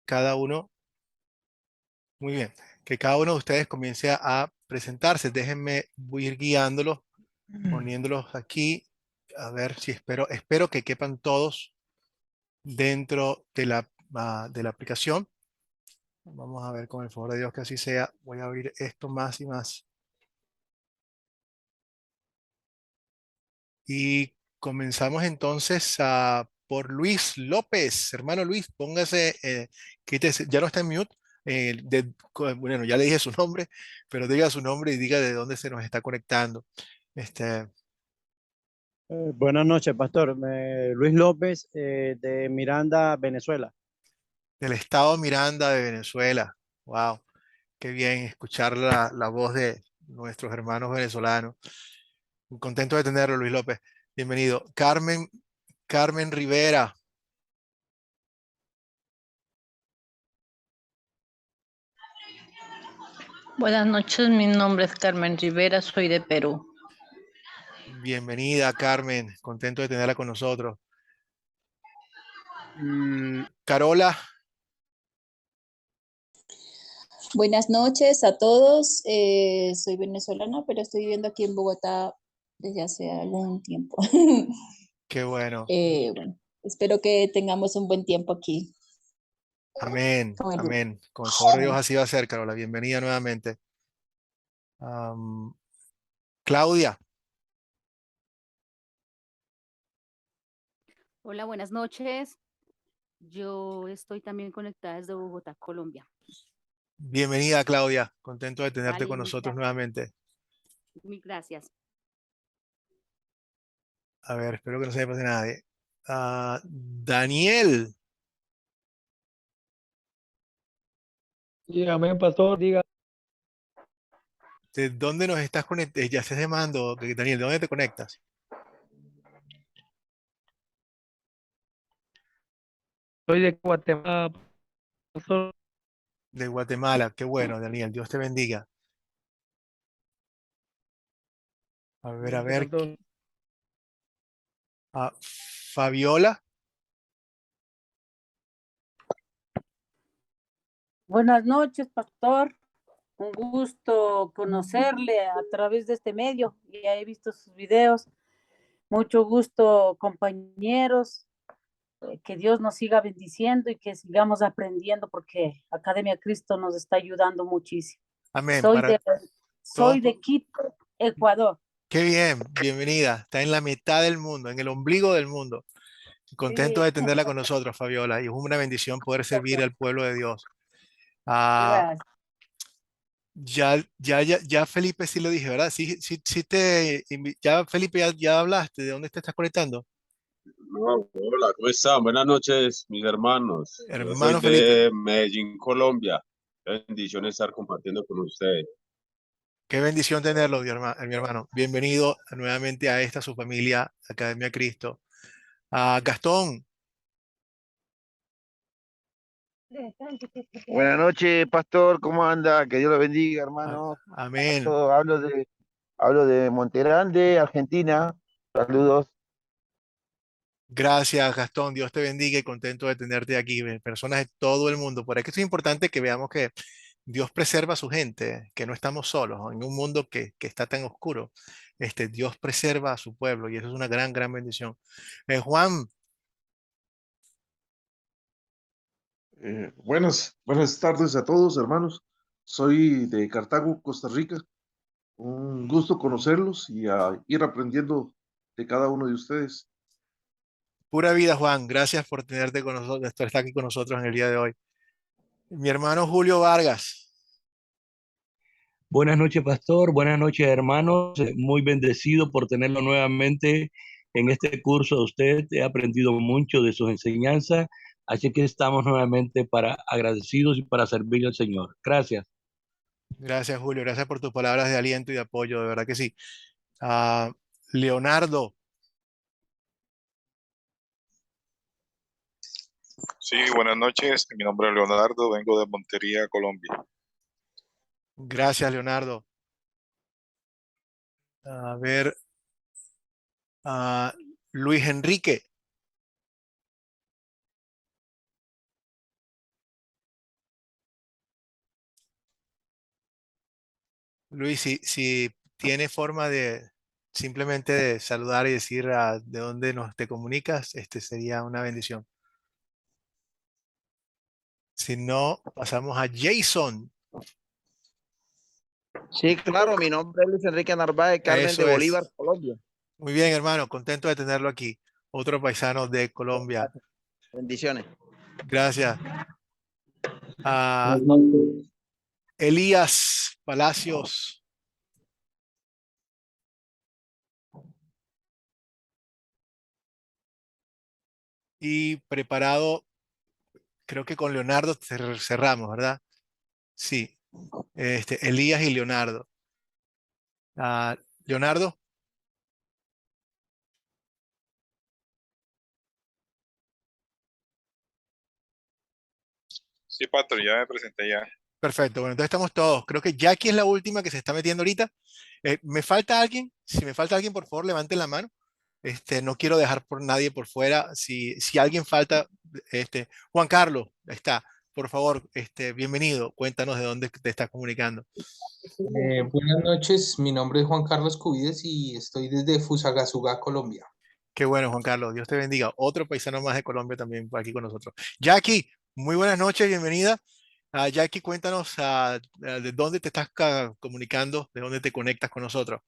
cada uno, muy bien, que cada uno de ustedes comience a presentarse. Déjenme, voy a ir guiándolos, poniéndolos aquí. A ver si espero que quepan todos dentro de la aplicación. Vamos a ver, con el favor de Dios, que así sea. Voy a abrir esto más y más. Y comenzamos entonces por Luis López. Hermano Luis, póngase, quítese, ya no está en mute. Bueno, ya le dije su nombre, pero diga su nombre y diga de dónde se nos está conectando. Este, Buenas noches, pastor. Luis López, de Miranda, Venezuela. del estado Miranda de Venezuela. Wow, qué bien escuchar la voz de nuestros hermanos venezolanos. Contento de tenerlo, Luis López. Bienvenido. Carmen Rivera. Buenas noches, mi nombre es Carmen Rivera, soy de Perú. Bienvenida, Carmen. Contento de tenerla con nosotros. Carola. Buenas noches a todos. Soy venezolana, pero estoy viviendo aquí en Bogotá desde hace algún tiempo. Qué bueno. Bueno, espero que tengamos un buen tiempo aquí Amén. con el grupo. Amén. Con el favor de Dios así va a ser, Carola. Bienvenida nuevamente. Am, Claudia. Hola, buenas noches. Yo estoy también conectada desde Bogotá, Colombia. Bienvenida, Claudia. Contento de tenerte Vale, con nosotros nuevamente. mil gracias. A ver, espero que no se me pase nadie. Daniel. Dígame, pastor, diga. ¿De dónde nos estás conectando? Ya estás llamando, Daniel, ¿de dónde te conectas? Soy de Guatemala, pastor. De Guatemala. Qué bueno, Daniel. Dios te bendiga. A Igualmente, ver. pastor. Fabiola. Buenas noches, pastor. Un gusto conocerle a través de este medio. Ya he visto sus videos. Mucho gusto, compañeros. Que Dios nos siga bendiciendo y que sigamos aprendiendo porque Academia Cristo nos está ayudando muchísimo. Amén. Soy Para de, todos. soy de Quito, Ecuador. Qué bien, bienvenida. Está en la mitad del mundo, en el ombligo del mundo. Contento Sí, de tenerla con nosotros, Fabiola, y es una bendición poder servir al pueblo de Dios. Ah, gracias. ya Felipe sí lo dije, ¿verdad? Sí, sí, ya Felipe, ya hablaste, ¿de dónde te estás conectando? No, hola, ¿cómo están? Buenas noches, mis hermanos. Yo soy Hermano Felipe, de Medellín, Colombia. Qué bendición estar compartiendo con ustedes. qué bendición tenerlo, mi hermano. Bienvenido nuevamente a esta su familia, Academia Cristo. Gastón, Buenas noches, pastor, ¿cómo anda? Que Dios lo bendiga, a- hermano. amén. Yo hablo de Monterrey, Argentina. Saludos. Gracias, Gastón. Dios te bendiga y contento de tenerte aquí. Personas de todo el mundo. Por aquí es importante que veamos que Dios preserva a su gente, que no estamos solos en un mundo que está tan oscuro. Dios preserva a su pueblo y eso es una gran, gran bendición. Juan, Buenas tardes a todos, hermanos. Soy de Cartago, Costa Rica. Un gusto conocerlos y a ir aprendiendo de cada uno de ustedes. pura vida, Juan. Gracias por tenerte con nosotros, por estar aquí con nosotros en el día de hoy. Mi hermano Julio Vargas. Buenas noches, pastor. Buenas noches, hermanos. Muy bendecido por tenerlo nuevamente en este curso de usted. He aprendido mucho de sus enseñanzas, así que estamos nuevamente para agradecidos y para servir al Señor. Gracias. Gracias, Julio. Gracias por tus palabras de aliento y de apoyo. De verdad que sí. Ah, Leonardo. Sí, buenas noches. Mi nombre es Leonardo, vengo de Montería, Colombia. Gracias, Leonardo. A ver, Luis Enrique. Luis, si tiene forma de simplemente de saludar y decir de dónde te comunicas, sería una bendición. Si no, pasamos a Jason. Sí, claro, mi nombre es Luis Enrique Narváez, Carmen de Eso Bolívar, es. Colombia. Muy bien, hermano. Contento de tenerlo aquí. Otro paisano de Colombia. Gracias. Bendiciones. Gracias. Ah, Buenas noches. Elías Palacios. Y preparado, creo que con Leonardo cerramos, ¿verdad? Sí. Elías y Leonardo. Leonardo. Sí, Pastor, ya me presenté ya. Perfecto, bueno, entonces estamos todos. Creo que Jackie es la última que se está metiendo ahorita. ¿Me falta alguien? Si me falta alguien, por favor, levanten la mano. No quiero dejar por nadie por fuera. Si alguien falta, Juan Carlos, ahí está. Por favor, bienvenido. Cuéntanos de dónde te estás comunicando. Buenas noches, mi nombre es Juan Carlos Cubides y estoy desde Fusagasugá, Colombia. Qué bueno, Juan Carlos. Dios te bendiga. Otro paisano más de Colombia también por aquí con nosotros. Jackie, muy buenas noches, bienvenida. Jackie, cuéntanos de dónde te estás comunicando, de dónde te conectas con nosotros.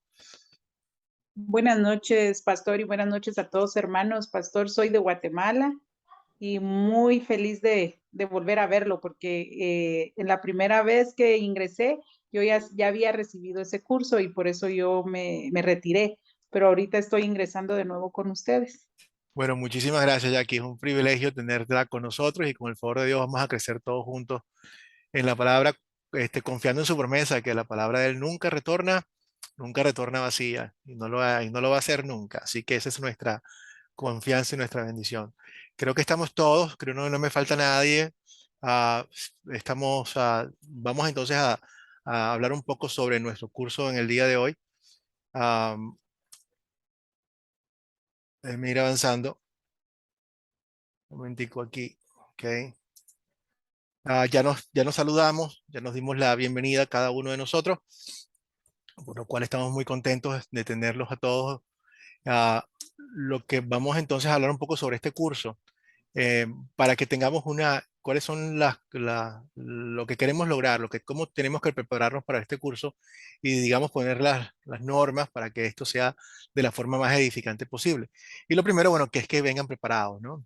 Buenas noches, pastor, y buenas noches a todos, hermanos. Pastor, soy de Guatemala y muy feliz de volver a verlo porque en la primera vez que ingresé, yo ya había recibido ese curso y por eso yo me retiré, pero ahorita estoy ingresando de nuevo con ustedes. Bueno, muchísimas gracias, Jackie. Es un privilegio tenerla con nosotros y con el favor de Dios vamos a crecer todos juntos en la palabra, confiando en su promesa, que la palabra de Él nunca retorna vacía y no lo va a hacer nunca. Así que esa es nuestra confianza y nuestra bendición. Creo que estamos todos, creo que no me falta nadie. Ah, vamos entonces a hablar un poco sobre nuestro curso en el día de hoy. Déjenme ir avanzando. Un momentico aquí. Ok. Ya nos saludamos, ya nos dimos la bienvenida a cada uno de nosotros, por lo cual estamos muy contentos de tenerlos a todos. Lo que vamos entonces a hablar un poco sobre este curso, para que tengamos cuáles son lo que queremos lograr, cómo tenemos que prepararnos para este curso y digamos poner las normas para que esto sea de la forma más edificante posible. Y lo primero, bueno, que es que vengan preparados, ¿no?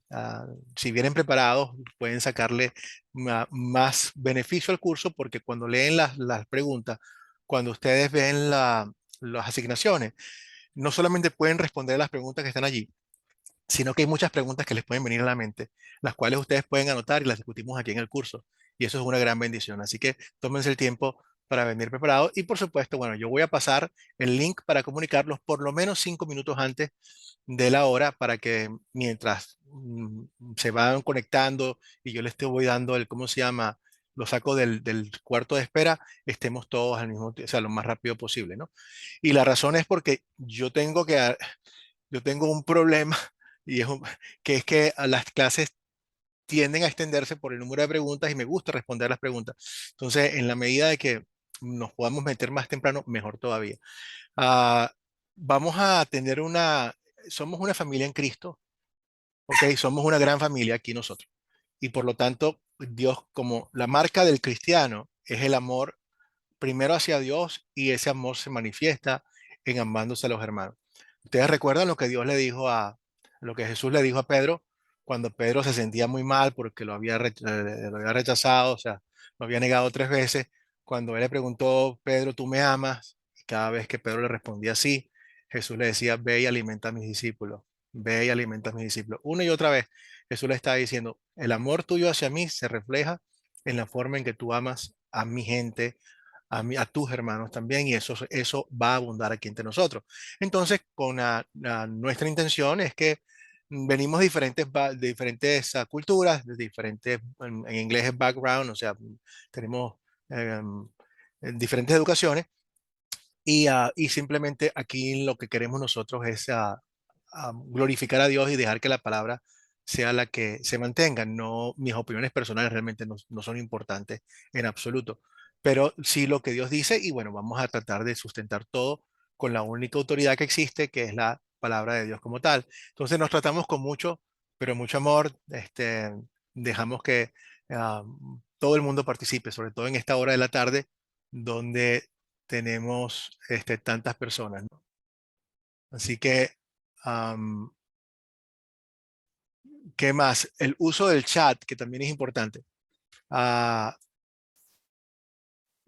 Si vienen preparados, pueden sacarle más beneficio al curso porque cuando leen las preguntas, cuando ustedes ven las asignaciones, no solamente pueden responder las preguntas que están allí, sino que hay muchas preguntas que les pueden venir a la mente, las cuales ustedes pueden anotar y las discutimos aquí en el curso. Y eso es una gran bendición. Así que tómense el tiempo para venir preparados. Y por supuesto, bueno, yo voy a pasar el link para comunicarlos por lo menos 5 minutos antes de la hora para que mientras se van conectando y yo les voy dando ¿cómo se llama? Lo saco del cuarto de espera, estemos todos al mismo tiempo, o sea, lo más rápido posible, ¿no? Y la razón es porque yo tengo un problema y que es que las clases tienden a extenderse por el número de preguntas y me gusta responder las preguntas. Entonces, en la medida de que nos podamos meter más temprano, mejor todavía. Ah, Vamos a tener somos una familia en Cristo, ¿ok? Somos una gran familia aquí nosotros. Y por lo tanto, Dios, como la marca del cristiano es el amor primero hacia Dios y ese amor se manifiesta en amándose a los hermanos. Ustedes recuerdan lo que lo que Jesús le dijo a Pedro cuando Pedro se sentía muy mal porque lo había rechazado, o sea, lo había negado 3 veces. Cuando él le preguntó, Pedro, ¿tú me amas? Y cada vez que Pedro le respondía sí, Jesús le decía, ve y alimenta a mis discípulos, ve y alimenta a mis discípulos. Una y otra vez, Jesús le está diciendo, el amor tuyo hacia mí se refleja en la forma en que tú amas a mi gente, a tus hermanos también, y eso va a abundar aquí entre nosotros. Entonces, nuestra intención es que venimos de diferentes culturas, de diferentes, en inglés es background, o sea, tenemos em, diferentes educaciones, y simplemente aquí lo que queremos nosotros es glorificar a Dios y dejar que la palabra sea la que se mantenga. No, mis opiniones personales realmente no son importantes en absoluto. pero sí lo que Dios dice y bueno, vamos a tratar de sustentar todo con la única autoridad que existe, que es la palabra de Dios como tal. Entonces nos tratamos con mucho, pero mucho amor, dejamos que todo el mundo participe, sobre todo en esta hora de la tarde, donde tenemos tantas personas, ¿no? Así que, ¿qué más? El uso del chat, que también es importante.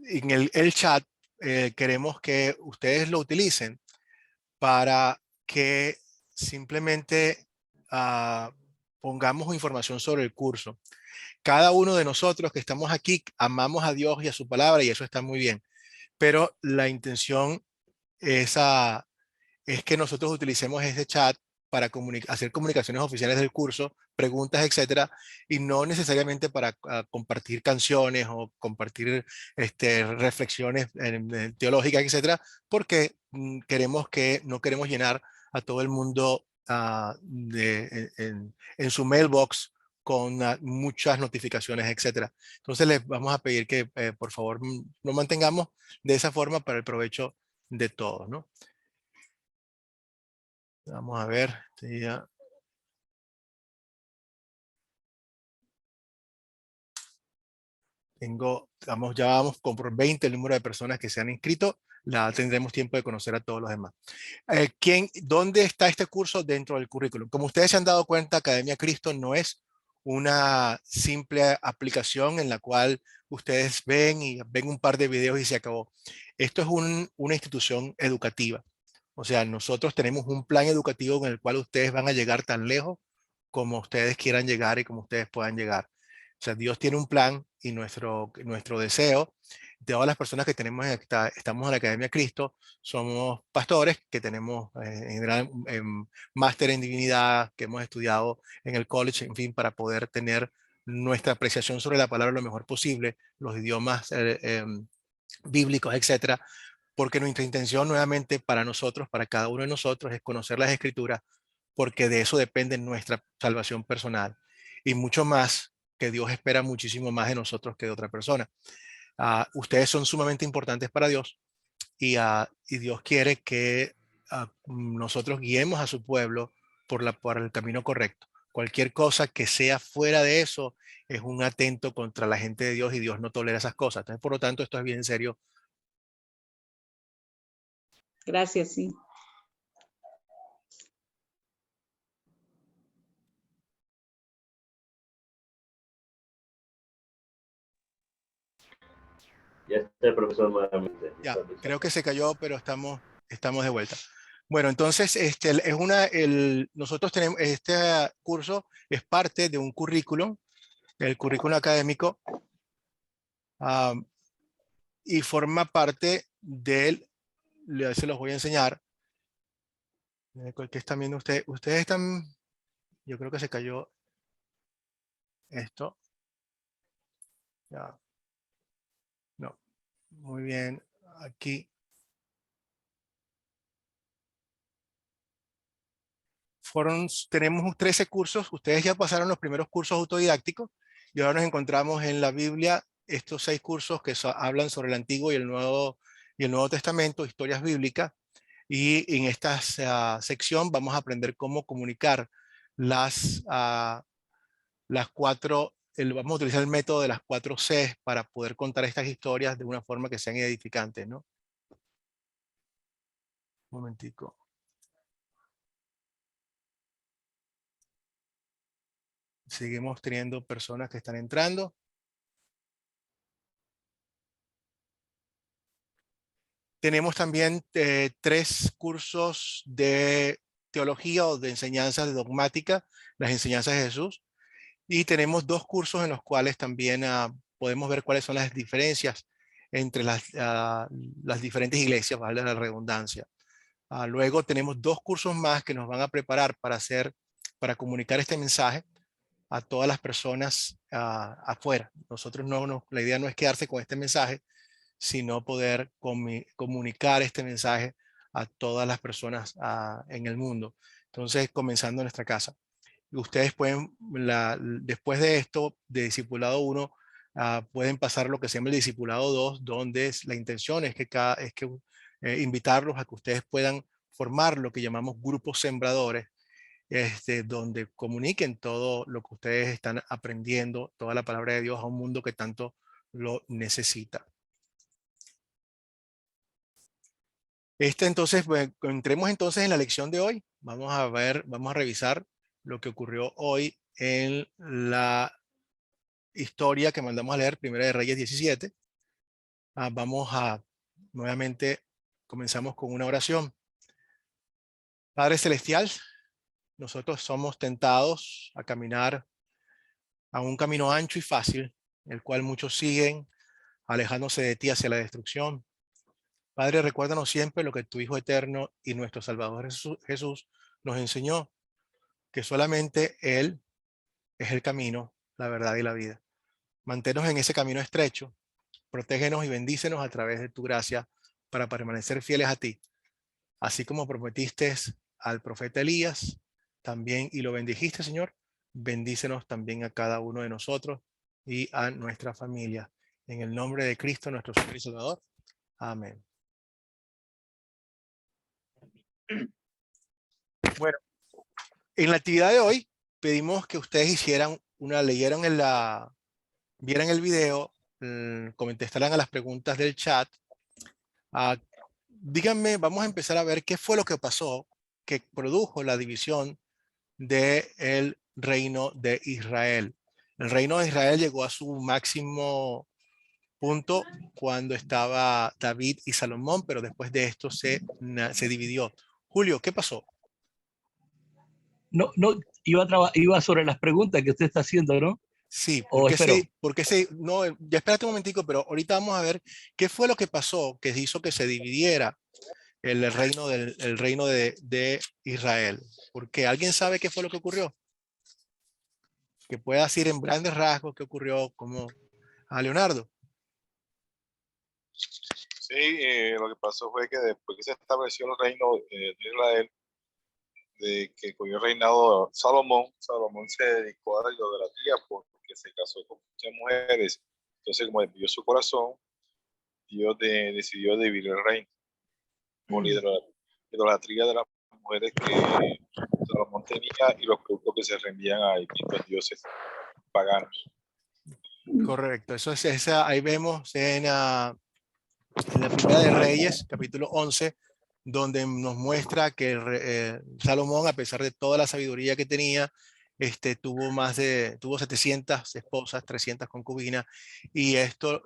En el chat queremos que ustedes lo utilicen para que simplemente pongamos información sobre el curso. Cada uno de nosotros que estamos aquí amamos a Dios y a su palabra y eso está muy bien, pero la intención es es que nosotros utilicemos este chat para hacer comunicaciones oficiales del curso, preguntas, etcétera, y no necesariamente para compartir canciones o compartir reflexiones teológicas, etcétera, porque no queremos llenar a todo el mundo en su mailbox con muchas notificaciones, etcétera. Entonces les vamos a pedir que por favor lo mantengamos de esa forma para el provecho de todos, ¿no? Vamos a ver. Ya vamos con por 20 el número de personas que se han inscrito. Tendremos tiempo de conocer a todos los demás. ¿Dónde está este curso dentro del currículum? Como ustedes se han dado cuenta, Academia Cristo no es una simple aplicación en la cual ustedes ven un par de videos y se acabó. Esto es una institución educativa. O sea, nosotros tenemos un plan educativo en el cual ustedes van a llegar tan lejos como ustedes quieran llegar y como ustedes puedan llegar. O sea, Dios tiene un plan y nuestro deseo de todas las personas que estamos en la Academia Cristo, somos pastores que tenemos en general máster en divinidad, que hemos estudiado en el college, en fin, para poder tener nuestra apreciación sobre la palabra lo mejor posible, los idiomas bíblicos, etcétera, porque nuestra intención nuevamente para nosotros, para cada uno de nosotros, es conocer las Escrituras, porque de eso depende nuestra salvación personal y mucho más, que Dios espera muchísimo más de nosotros que de otra persona. Ustedes son sumamente importantes para Dios y Dios quiere que nosotros guiemos a su pueblo por el camino correcto. Cualquier cosa que sea fuera de eso es un atento contra la gente de Dios y Dios no tolera esas cosas. Entonces, por lo tanto, esto es bien serio. Gracias, sí. Ya está el profesor nuevamente. Ya, creo que se cayó, pero estamos de vuelta. Bueno, entonces, nosotros tenemos, este curso es parte de un currículum, el currículum académico, y forma parte se los voy a enseñar. ¿Qué están viendo ustedes? Ustedes están, yo creo que se cayó esto. Ya. No, muy bien, aquí. Tenemos 13 cursos, ustedes ya pasaron los primeros cursos autodidácticos y ahora nos encontramos en la Biblia estos 6 cursos que hablan sobre el Antiguo y el Nuevo Testamento, historias bíblicas, y en esta sección vamos a aprender cómo comunicar las 4, vamos a utilizar el método de las 4 Cs para poder contar estas historias de una forma que sean edificantes, ¿no? Un momentico. Seguimos teniendo personas que están entrando. Tenemos también 3 cursos de teología o de enseñanzas de dogmática, las enseñanzas de Jesús. Y tenemos 2 cursos en los cuales también podemos ver cuáles son las diferencias entre las diferentes iglesias, vale la redundancia. Luego tenemos 2 cursos más que nos van a preparar para comunicar este mensaje a todas las personas afuera. La idea no es quedarse con este mensaje, sino poder comunicar este mensaje a todas las personas en el mundo. Entonces, comenzando en nuestra casa. Ustedes pueden, después de esto, de Discipulado 1, pueden pasar lo que se llama el discipulado 2, donde la intención es que, invitarlos a que ustedes puedan formar lo que llamamos grupos sembradores, donde comuniquen todo lo que ustedes están aprendiendo, toda la palabra de Dios a un mundo que tanto lo necesita. Entonces, entremos entonces en la lección de hoy. Vamos a revisar lo que ocurrió hoy en la historia que mandamos a leer, Primera de Reyes 17. Nuevamente, comenzamos con una oración. Padre Celestial, nosotros somos tentados a caminar a un camino ancho y fácil, el cual muchos siguen, alejándose de ti hacia la destrucción. Padre, recuérdanos siempre lo que tu Hijo eterno y nuestro Salvador Jesús nos enseñó, que solamente Él es el camino, la verdad y la vida. Manténnos en ese camino estrecho, protégenos y bendícenos a través de tu gracia para permanecer fieles a ti, así como prometiste al profeta Elías, también, y lo bendijiste, Señor, bendícenos también a cada uno de nosotros y a nuestra familia. En el nombre de Cristo, nuestro Señor y Salvador. Amén. Bueno, en la actividad de hoy pedimos que ustedes vieran el video, contestaran a las preguntas del chat. Díganme, vamos a empezar a ver qué fue lo que pasó que produjo la división del reino de Israel. El reino de Israel llegó a su máximo punto cuando estaba David y Salomón, pero después de esto se dividió. Julio, ¿qué pasó? No, iba sobre las preguntas que usted está haciendo, ¿no? Sí, no, ya espérate un momentico, pero ahorita vamos a ver qué fue lo que pasó que hizo que se dividiera el reino de Israel. Porque ¿alguien sabe qué fue lo que ocurrió? Que pueda decir en grandes rasgos qué ocurrió, como a Leonardo. Sí, lo que pasó fue que después que se estableció el reino de Israel, de que con el reinado Salomón se dedicó a la idolatría porque se casó con muchas mujeres. Entonces, como desvió su corazón, Dios decidió dividir el reino por la idolatría de las mujeres que Salomón tenía y los cultos que se rendían a distintos dioses paganos. Correcto, eso es ahí vemos en la Primera de Reyes, capítulo 11, donde nos muestra que Salomón, a pesar de toda la sabiduría que tenía, tuvo 700 esposas, 300 concubinas, y esto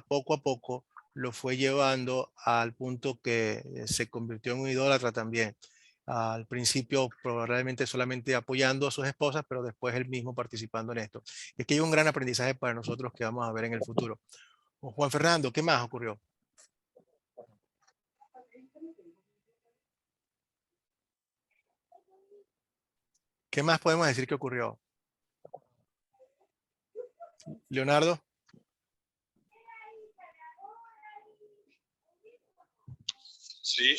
poco a poco lo fue llevando al punto que se convirtió en un idólatra también. Al principio probablemente solamente apoyando a sus esposas, pero después él mismo participando en esto. Es que hay un gran aprendizaje para nosotros que vamos a ver en el futuro. Juan Fernando, ¿qué más ocurrió? ¿Qué más podemos decir que ocurrió? Leonardo. Sí,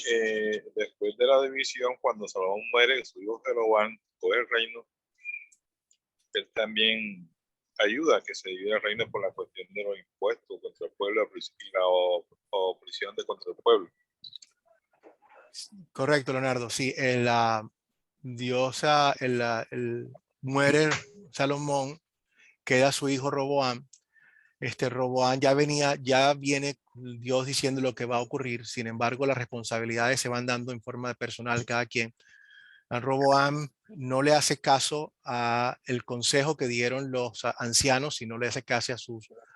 después de la división, cuando Salomón muere, su hijo Jeroboam coge el reino. Él también ayuda a que se divida el reino por la cuestión de los impuestos contra el pueblo y la opresión contra el pueblo. Correcto, Leonardo. Sí, muere Salomón, queda su hijo Roboam. Roboam ya viene Dios diciendo lo que va a ocurrir. Sin embargo, las responsabilidades se van dando en forma personal cada quien. A Roboam no le hace caso al consejo que dieron los ancianos, sino le hace caso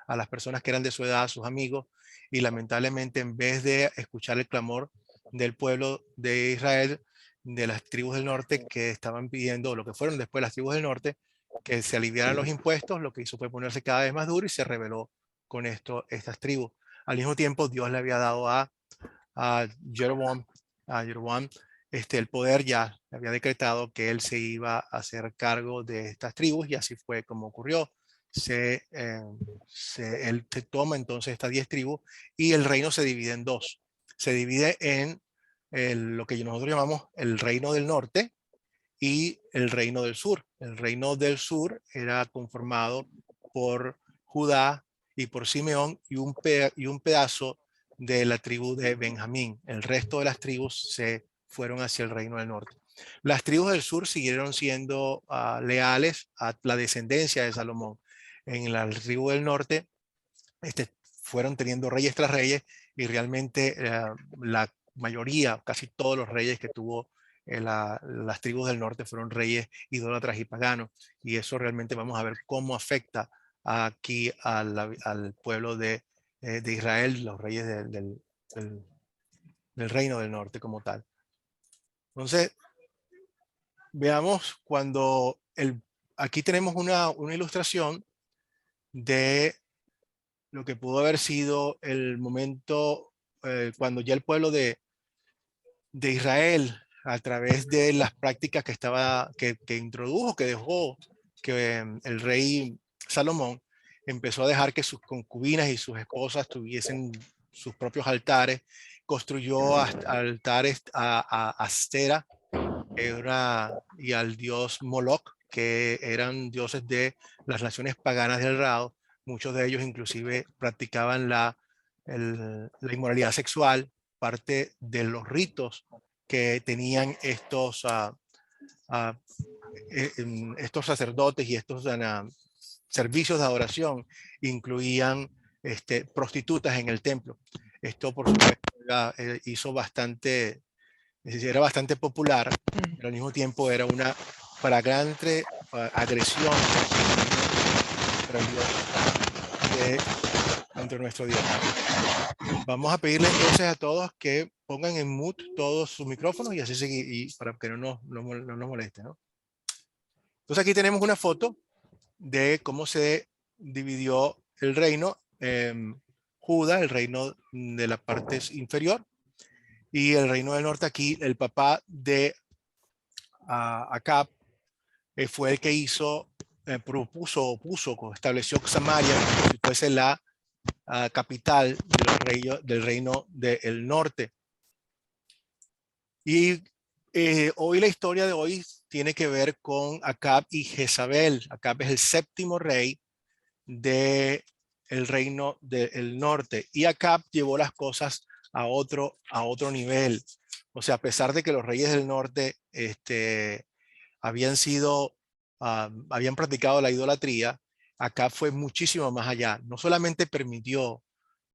a las personas que eran de su edad, a sus amigos, y lamentablemente en vez de escuchar el clamor del pueblo de Israel, de las tribus del norte que estaban pidiendo, lo que fueron después las tribus del norte, que se aliviaran los impuestos, lo que hizo fue ponerse cada vez más duro y se rebeló con estas tribus. Al mismo tiempo, Dios le había dado a Jeroboam el poder, ya había decretado que él se iba a hacer cargo de estas tribus, y así fue como ocurrió. Él se toma entonces estas 10 tribus y el reino se divide en dos. Se divide en lo que nosotros llamamos el reino del norte y el reino del sur. El reino del sur era conformado por Judá y por Simeón y un pedazo de la tribu de Benjamín. El resto de las tribus se fueron hacia el reino del norte. Las tribus del sur siguieron siendo leales a la descendencia de Salomón. En la tribu del norte fueron teniendo reyes tras reyes, y realmente la mayoría, casi todos los reyes que tuvo las tribus del norte fueron reyes idólatras y paganos, y eso realmente vamos a ver cómo afecta aquí al pueblo de Israel, los reyes del reino del norte como tal. Entonces, veamos cuando aquí tenemos una ilustración de lo que pudo haber sido el momento cuando ya el pueblo de Israel, a través de las prácticas que introdujo, que dejó que el rey Salomón, empezó a dejar que sus concubinas y sus esposas tuviesen sus propios altares, construyó altares a Astera y al dios Moloch, que eran dioses de las naciones paganas del lado. Muchos de ellos inclusive practicaban la inmoralidad sexual, parte de los ritos que tenían estos sacerdotes y estos servicios de adoración, incluían prostitutas en el templo. Esto, por supuesto, era bastante popular, pero al mismo tiempo era una flagrante agresión contra nuestro Dios. Vamos a pedirle entonces a todos que pongan en mute todos sus micrófonos y así seguir, para que no nos moleste, ¿no? Entonces aquí tenemos una foto de cómo se dividió el reino. Judá, el reino de la parte inferior, y el reino del norte. Aquí el papá de Acab fue el que estableció Samaria como si fuese la capital del reino del norte. Y hoy la historia de hoy tiene que ver con Acab y Jezabel. Acab es el séptimo rey del reino del norte, y Acab llevó las cosas a otro nivel. O sea, a pesar de que los reyes del norte habían practicado la idolatría, Acab fue muchísimo más allá. No solamente permitió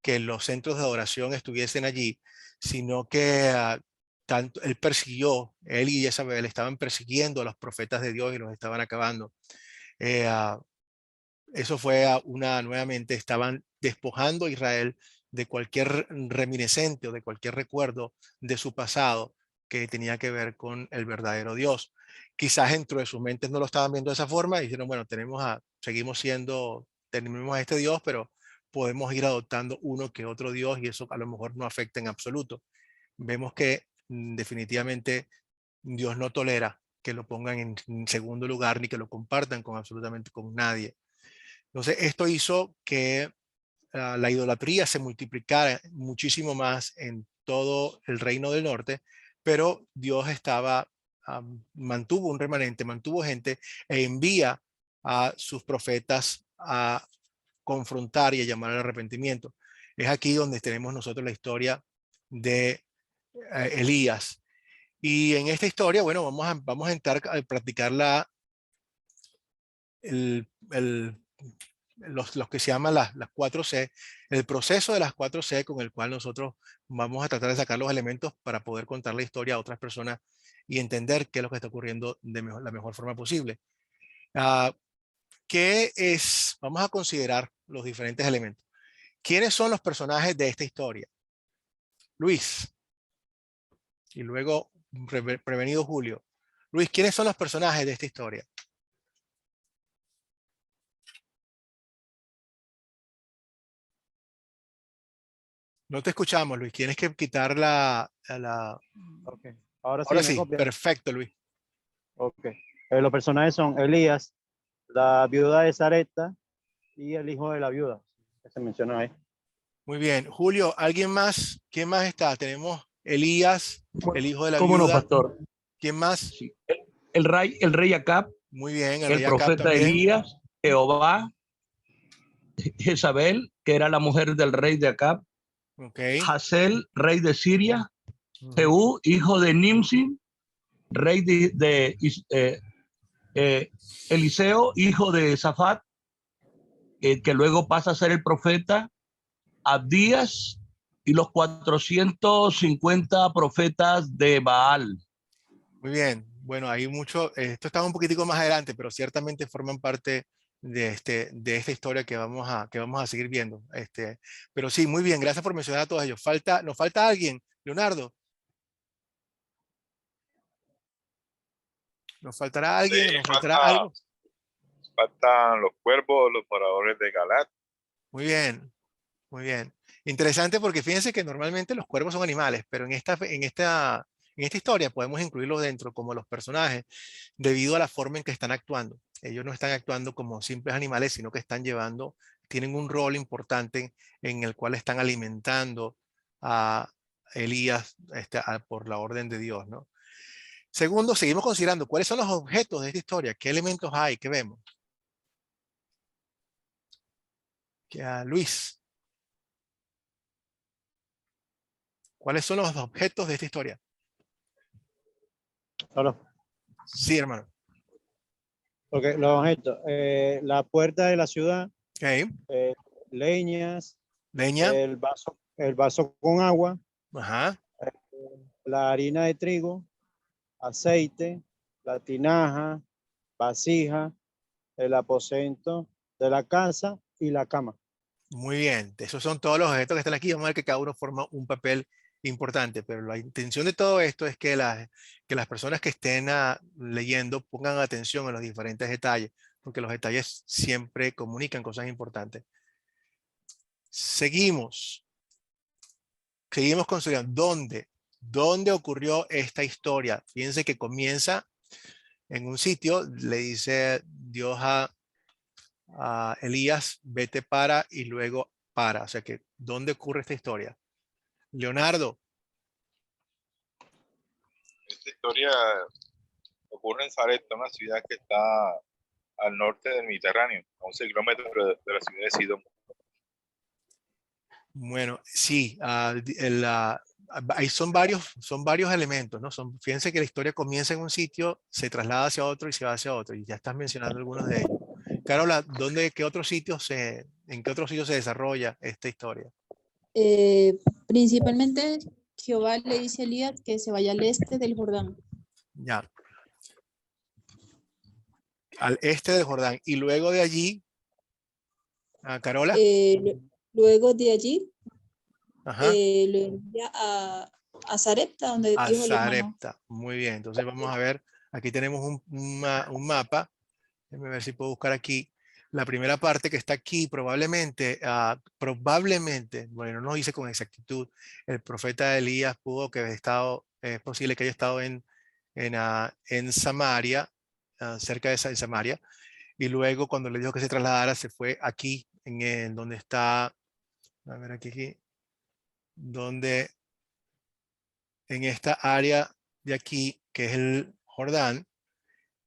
que los centros de adoración estuviesen allí, sino que él y Jezabel estaban persiguiendo a los profetas de Dios y los estaban acabando. Eso fue nuevamente estaban despojando a Israel de cualquier reminiscente o de cualquier recuerdo de su pasado que tenía que ver con el verdadero Dios. Quizás dentro de sus mentes no lo estaban viendo de esa forma y dijeron, bueno, tenemos a este Dios, pero podemos ir adoptando uno que otro Dios y eso a lo mejor no afecta en absoluto. Vemos que definitivamente Dios no tolera que lo pongan en segundo lugar ni que lo compartan absolutamente con nadie. Entonces esto hizo que la idolatría se multiplicara muchísimo más en todo el reino del norte, pero Dios mantuvo un remanente, mantuvo gente e envía a sus profetas a confrontar y a llamar al arrepentimiento. Es aquí donde tenemos nosotros la historia de Elías. Y en esta historia, bueno, vamos a entrar a practicar los que se llaman las 4C, el proceso de las 4C con el cual nosotros vamos a tratar de sacar los elementos para poder contar la historia a otras personas y entender qué es lo que está ocurriendo de la mejor forma posible. Vamos a considerar los diferentes elementos. ¿Quiénes son los personajes de esta historia? Luis. Y luego, prevenido Julio. Luis, ¿quiénes son los personajes de esta historia? No te escuchamos, Luis. Tienes que quitar Okay. Ahora sí, perfecto, Luis. Ok. Los personajes son Elías, la viuda de Sarepta y el hijo de la viuda, que se menciona ahí. Muy bien. Julio, ¿alguien más? ¿Quién más está? Tenemos Elías, el hijo de la ¿Cómo viuda. no, pastor? ¿Quién más? Sí. El rey Acab. Muy bien. El profeta Elías, Jehová Jezabel, que era la mujer del rey de Acab, Okay. Hazael, rey de Siria, Ujú. Jehú, hijo de Nimsi, rey Eliseo, hijo de Safat, que luego pasa a ser el profeta, Abdías y los 450 profetas de Baal. Muy bien. Bueno, hay mucho, esto está un poquitico más adelante, pero ciertamente forman parte de esta historia que vamos a seguir viendo. Pero sí, muy bien, gracias por mencionar a todos ellos. Nos falta alguien, Leonardo. ¿Nos faltará alguien? Sí, ¿Nos faltará algo? faltan los cuervos, los moradores de Galat. Muy bien, muy bien. Interesante porque fíjense que normalmente los cuervos son animales, pero en esta historia podemos incluirlos dentro como los personajes debido a la forma en que están actuando. Ellos no están actuando como simples animales, sino que tienen un rol importante en el cual están alimentando a Elías por la orden de Dios, ¿no? Segundo, seguimos considerando cuáles son los objetos de esta historia, qué elementos hay, qué vemos. Luis, ¿cuáles son los objetos de esta historia? Solo. Sí, hermano. Porque los objetos, la puerta de la ciudad, Okay. leñas, Leña. el vaso con agua, Ajá. la harina de trigo, aceite, la tinaja, vasija, el aposento de la casa y la cama. Muy bien, esos son todos los objetos que están aquí. Vamos a ver que cada uno forma un papel importante, pero la intención de todo esto es que las personas que estén leyendo pongan atención a los diferentes detalles, porque los detalles siempre comunican cosas importantes. Seguimos considerando dónde ocurrió esta historia. Fíjense que comienza en un sitio, le dice Dios a Elías, vete para, y luego para. O sea que, ¿dónde ocurre esta historia? Leonardo. Esta historia ocurre en Sarepta, una ciudad que está al norte del Mediterráneo, a 11 kilómetros de la ciudad de Sidón. Bueno, sí, ahí son varios elementos, ¿no? Fíjense que la historia comienza en un sitio, se traslada hacia otro y se va hacia otro, y ya estás mencionando algunos de ellos. Carola, en qué otros sitios se desarrolla esta historia? Principalmente Jehová le dice a Elías que se vaya al este del Jordán. Ya. Al este del Jordán. Y luego de allí, Carola. Luego de allí, Ajá. lo envía a Sarepta, donde A dijo el hermano. Sarepta. Muy bien. Entonces vamos a ver. Aquí tenemos un mapa. Déjame ver si puedo buscar aquí. La primera parte que está aquí, probablemente, bueno, no dice con exactitud, el profeta Elías pudo que haya estado, es posible que haya estado en Samaria, cerca de Samaria, y luego cuando le dijo que se trasladara, se fue aquí, en donde está, a ver aquí, donde, en esta área de aquí, que es el Jordán,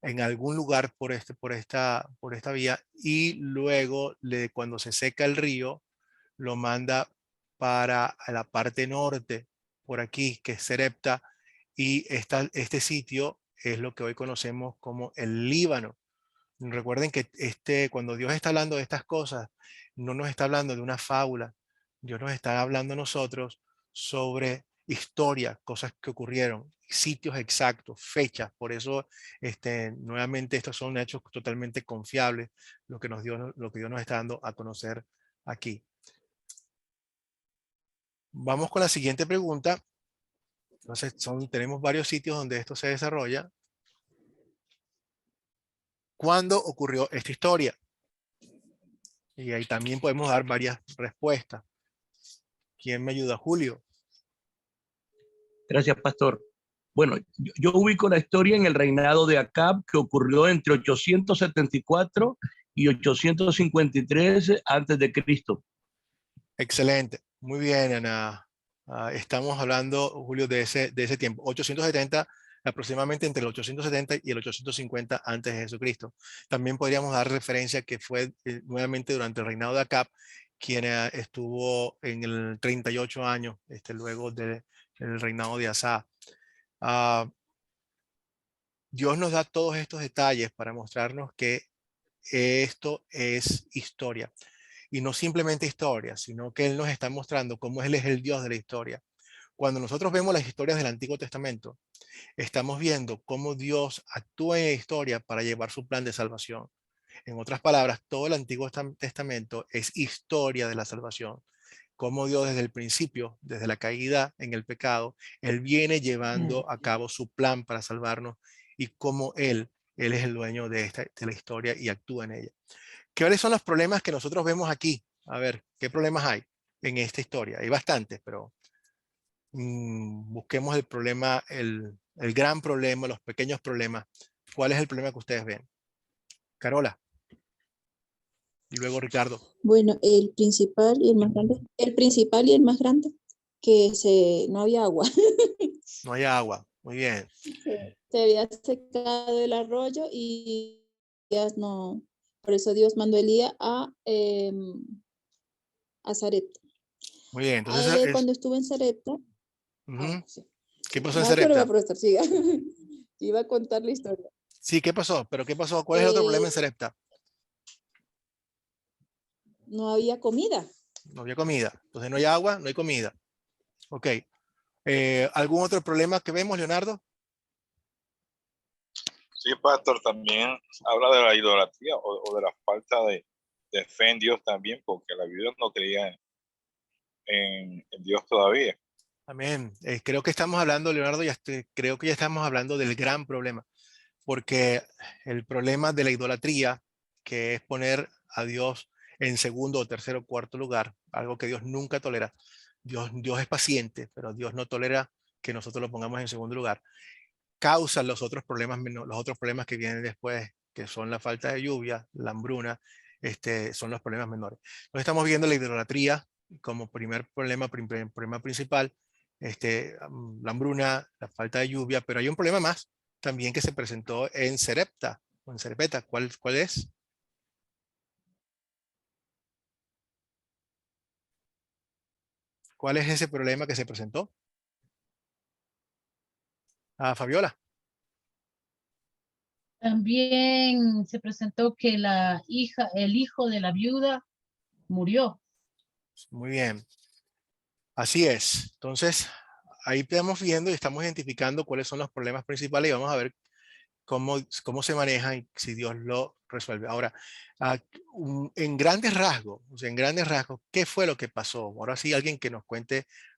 en algún lugar por esta vía, y luego cuando se seca el río, lo manda para la parte norte, por aquí, que es Sarepta, y este sitio es lo que hoy conocemos como el Líbano. Recuerden que cuando Dios está hablando de estas cosas, no nos está hablando de una fábula, Dios nos está hablando a nosotros sobre historia, cosas que ocurrieron, sitios exactos, fechas. Por eso, nuevamente, estos son hechos totalmente confiables, lo que Dios nos está dando a conocer aquí. Vamos con la siguiente pregunta. Entonces, tenemos varios sitios donde esto se desarrolla. ¿Cuándo ocurrió esta historia? Y ahí también podemos dar varias respuestas. ¿Quién me ayuda? Julio. Gracias, pastor. Bueno, yo ubico la historia en el reinado de Acab, que ocurrió entre 874 y 853 antes de Cristo. Excelente. Muy bien, Ana. Estamos hablando, Julio, de ese tiempo. 870 aproximadamente entre el 870 y el 850 antes de Jesucristo. También podríamos dar referencia que fue nuevamente durante el reinado de Acab, quien estuvo en el 38 años, luego del reinado de Asa. Dios nos da todos estos detalles para mostrarnos que esto es historia. Y no simplemente historia, sino que Él nos está mostrando cómo Él es el Dios de la historia. Cuando nosotros vemos las historias del Antiguo Testamento, estamos viendo cómo Dios actúa en la historia para llevar su plan de salvación. En otras palabras, todo el Antiguo Testamento es historia de la salvación. Cómo Dios desde el principio, desde la caída en el pecado, Él viene llevando a cabo su plan para salvarnos y cómo Él es el dueño de la historia y actúa en ella. ¿Cuáles son los problemas que nosotros vemos aquí? A ver, ¿qué problemas hay en esta historia? Hay bastantes, pero busquemos el problema, el gran problema, los pequeños problemas. ¿Cuál es el problema que ustedes ven? Carola. Y luego Ricardo. Bueno, el principal y el más grande, no había agua. No hay agua, muy bien. Se había secado el arroyo y no, por eso Dios mandó a Elías a Sarepta. Muy bien, entonces cuando estuve en Sarepta. Sí. ¿Qué pasó en Sarepta? Pero profesor, siga. Iba a contar la historia. Sí, ¿qué pasó? ¿Pero qué pasó? ¿Cuál es el otro problema en Sarepta? No había comida. No había comida. Entonces no hay agua, no hay comida. Ok. ¿Algún otro problema que vemos, Leonardo? Sí, pastor, también habla de la idolatría o de la falta de fe en Dios también, porque la Biblia no creía en Dios todavía. Amén. Creo que estamos hablando, Leonardo, creo que ya estamos hablando del gran problema, porque el problema de la idolatría, que es poner a Dios en segundo o tercero o cuarto lugar, algo que Dios nunca tolera. Dios es paciente, pero Dios no tolera que nosotros lo pongamos en segundo lugar. Causa los otros problemas que vienen después, que son la falta de lluvia, la hambruna, son los problemas menores. Entonces estamos viendo la idolatría como primer problema principal, la hambruna, la falta de lluvia, pero hay un problema más también que se presentó en Sarepta, o en Sarepta. ¿Cuál es? ¿Cuál es ese problema que se presentó? Fabiola. También se presentó que el hijo de la viuda murió. Muy bien. Así es. Entonces, ahí estamos viendo y estamos identificando cuáles son los problemas principales y vamos a ver cómo se manejan y si Dios lo resuelve. Ahora, en grandes rasgos, ¿qué fue lo que pasó? Ahora sí, alguien que nos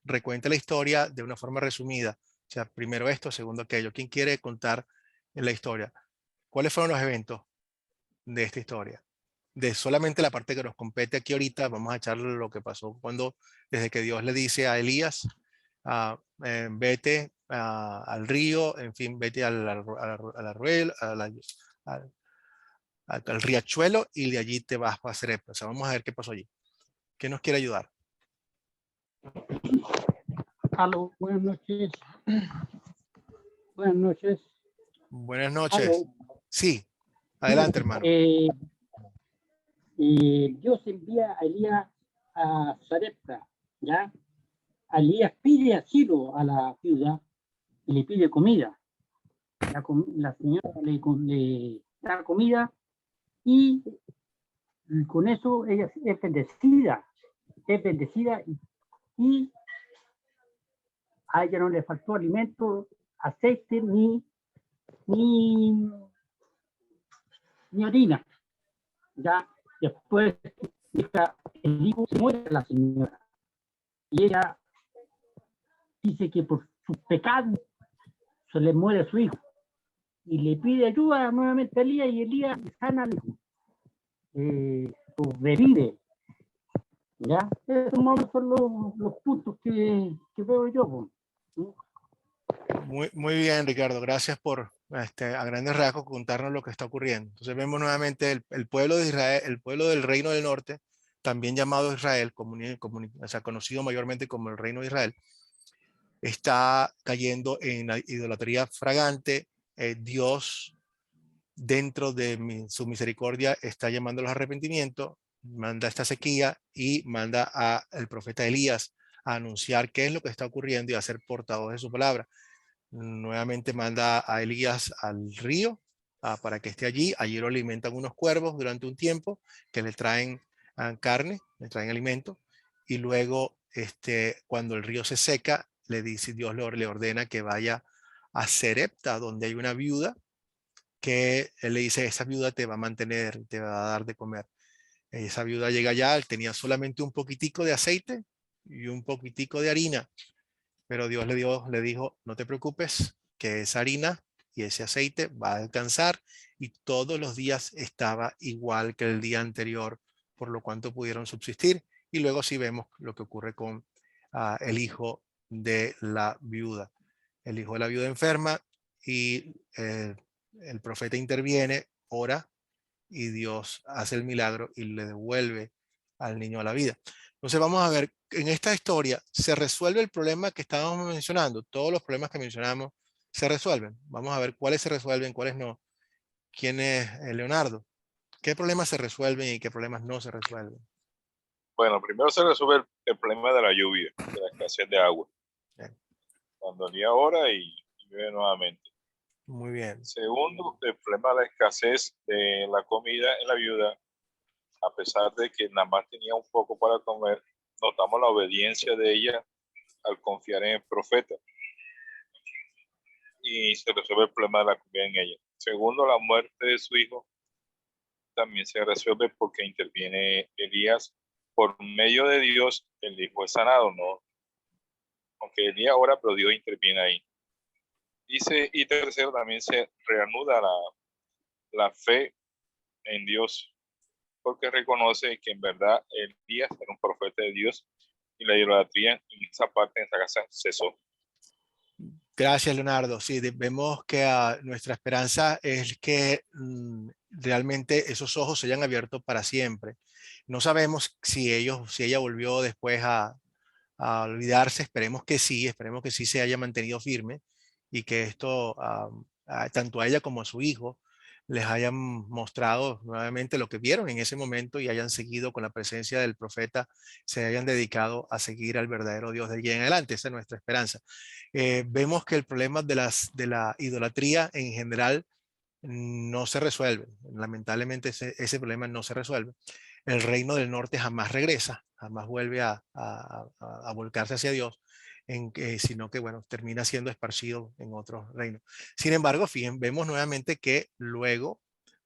recuente la historia de una forma resumida. O sea, primero esto, segundo aquello. ¿Quién quiere contar la historia? ¿Cuáles fueron los eventos de esta historia? De solamente la parte que nos compete aquí ahorita, vamos a echarle lo que pasó desde que Dios le dice a Elías, vete al río, en fin, vete al riachuelo y de allí te vas para Sarepta. O sea, vamos a ver qué pasó allí. ¿Quién nos quiere ayudar? Aló, buenas noches. Buenas noches. Buenas noches. Aló. Sí, adelante, hermano. Dios envía a Elías a Sarepta, ¿ya? Elías pide asilo a la ciudad y le pide comida. La señora le da comida y con eso ella es bendecida y a ella no le faltó alimento, aceite ni orina. Ya después el hijo se muere la señora y ella dice que por sus pecados se le muere su hijo y le pide ayuda nuevamente a Elías y Elías sana al hijo, revive. Ya, esos son los puntos que veo yo. Muy bien, Ricardo. Gracias por a grandes rasgos contarnos lo que está ocurriendo. Entonces vemos nuevamente el pueblo de Israel, el pueblo del Reino del Norte, también llamado Israel, o sea, conocido mayormente como el Reino de Israel, está cayendo en la idolatría fragante. Dios, dentro de su misericordia, está llamándolos a arrepentimiento, manda esta sequía y manda al profeta Elías a anunciar qué es lo que está ocurriendo y a ser portavoz de su palabra. Nuevamente manda a Elías al río para que esté allí. Allí lo alimentan unos cuervos durante un tiempo que le traen carne, le traen alimento. Y luego, cuando el río se seca, Dios le ordena que vaya a Serepta, donde hay una viuda, que él le dice: esa viuda te va a mantener, te va a dar de comer. Esa viuda llega allá, él tenía solamente un poquitico de aceite y un poquitico de harina. Pero Dios le dijo: no te preocupes, que esa harina y ese aceite va a alcanzar, y todos los días estaba igual que el día anterior, por lo cuanto pudieron subsistir. Y luego sí vemos lo que ocurre con el hijo de la viuda. El hijo de la viuda enferma y el profeta interviene, ora, y Dios hace el milagro y le devuelve al niño a la vida. Entonces vamos a ver, en esta historia se resuelve el problema que estábamos mencionando. Todos los problemas que mencionamos se resuelven. Vamos a ver cuáles se resuelven, cuáles no. ¿Quién es Leonardo? ¿Qué problemas se resuelven y qué problemas no se resuelven? Bueno, primero se resuelve el problema de la lluvia, de la escasez de agua. Bien. Cuando llega ahora y llueve nuevamente. Muy bien. Segundo, el problema de la escasez de la comida en la viuda. A pesar de que nada más tenía un poco para comer, notamos la obediencia de ella al confiar en el profeta. Y se resuelve el problema de la comida en ella. Segundo, la muerte de su hijo también se resuelve porque interviene Elías. Por medio de Dios, el hijo es sanado, ¿no? Aunque Elías ora, pero Dios interviene ahí. Y tercero, también se reanuda la fe en Dios, porque reconoce que en verdad Elías era un profeta de Dios y la idolatría en esa parte, en esa casa, cesó. Gracias, Leonardo. Sí, vemos que nuestra esperanza es que realmente esos ojos se hayan abierto para siempre. No sabemos si ella volvió después a olvidarse. Esperemos que sí se haya mantenido firme y que esto, tanto a ella como a su hijo, les hayan mostrado nuevamente lo que vieron en ese momento y hayan seguido con la presencia del profeta, se hayan dedicado a seguir al verdadero Dios de allí en adelante. Esa es nuestra esperanza. Vemos que el problema de la idolatría en general no se resuelve. Lamentablemente ese problema no se resuelve. El reino del norte jamás regresa, jamás vuelve a volcarse hacia Dios, sino que, bueno, termina siendo esparcido en otros reinos. Sin embargo, vemos nuevamente que luego,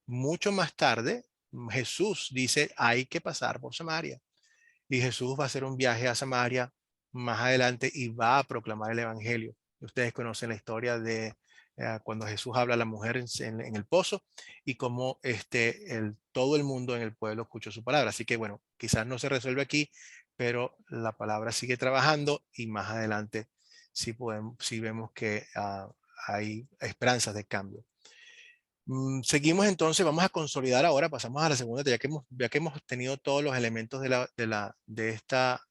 mucho más tarde, Jesús dice: hay que pasar por Samaria. Y Jesús va a hacer un viaje a Samaria más adelante y va a proclamar el evangelio. Ustedes conocen la historia de cuando Jesús habla a la mujer en el pozo y cómo todo el mundo en el pueblo escuchó su palabra. Así que bueno, quizás no se resuelve aquí, pero la palabra sigue trabajando y más adelante sí vemos que hay esperanzas de cambio. Seguimos entonces, vamos a consolidar ahora, pasamos a la segunda, ya que hemos tenido todos los elementos de esta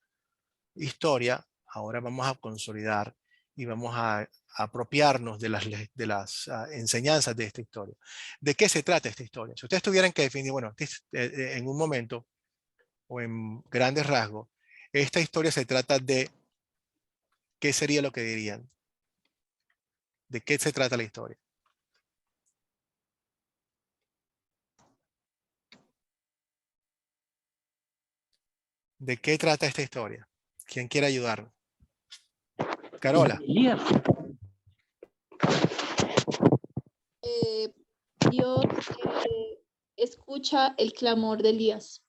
historia. Ahora vamos a consolidar y vamos a apropiarnos de las enseñanzas de esta historia. ¿De qué se trata esta historia? Si ustedes tuvieran que definir, bueno, en un momento o en grandes rasgos, esta historia se trata de, ¿qué sería lo que dirían? ¿De qué se trata la historia? ¿De qué trata esta historia? ¿Quién quiere ayudarnos? Carola. Dios escucha el clamor de Elías.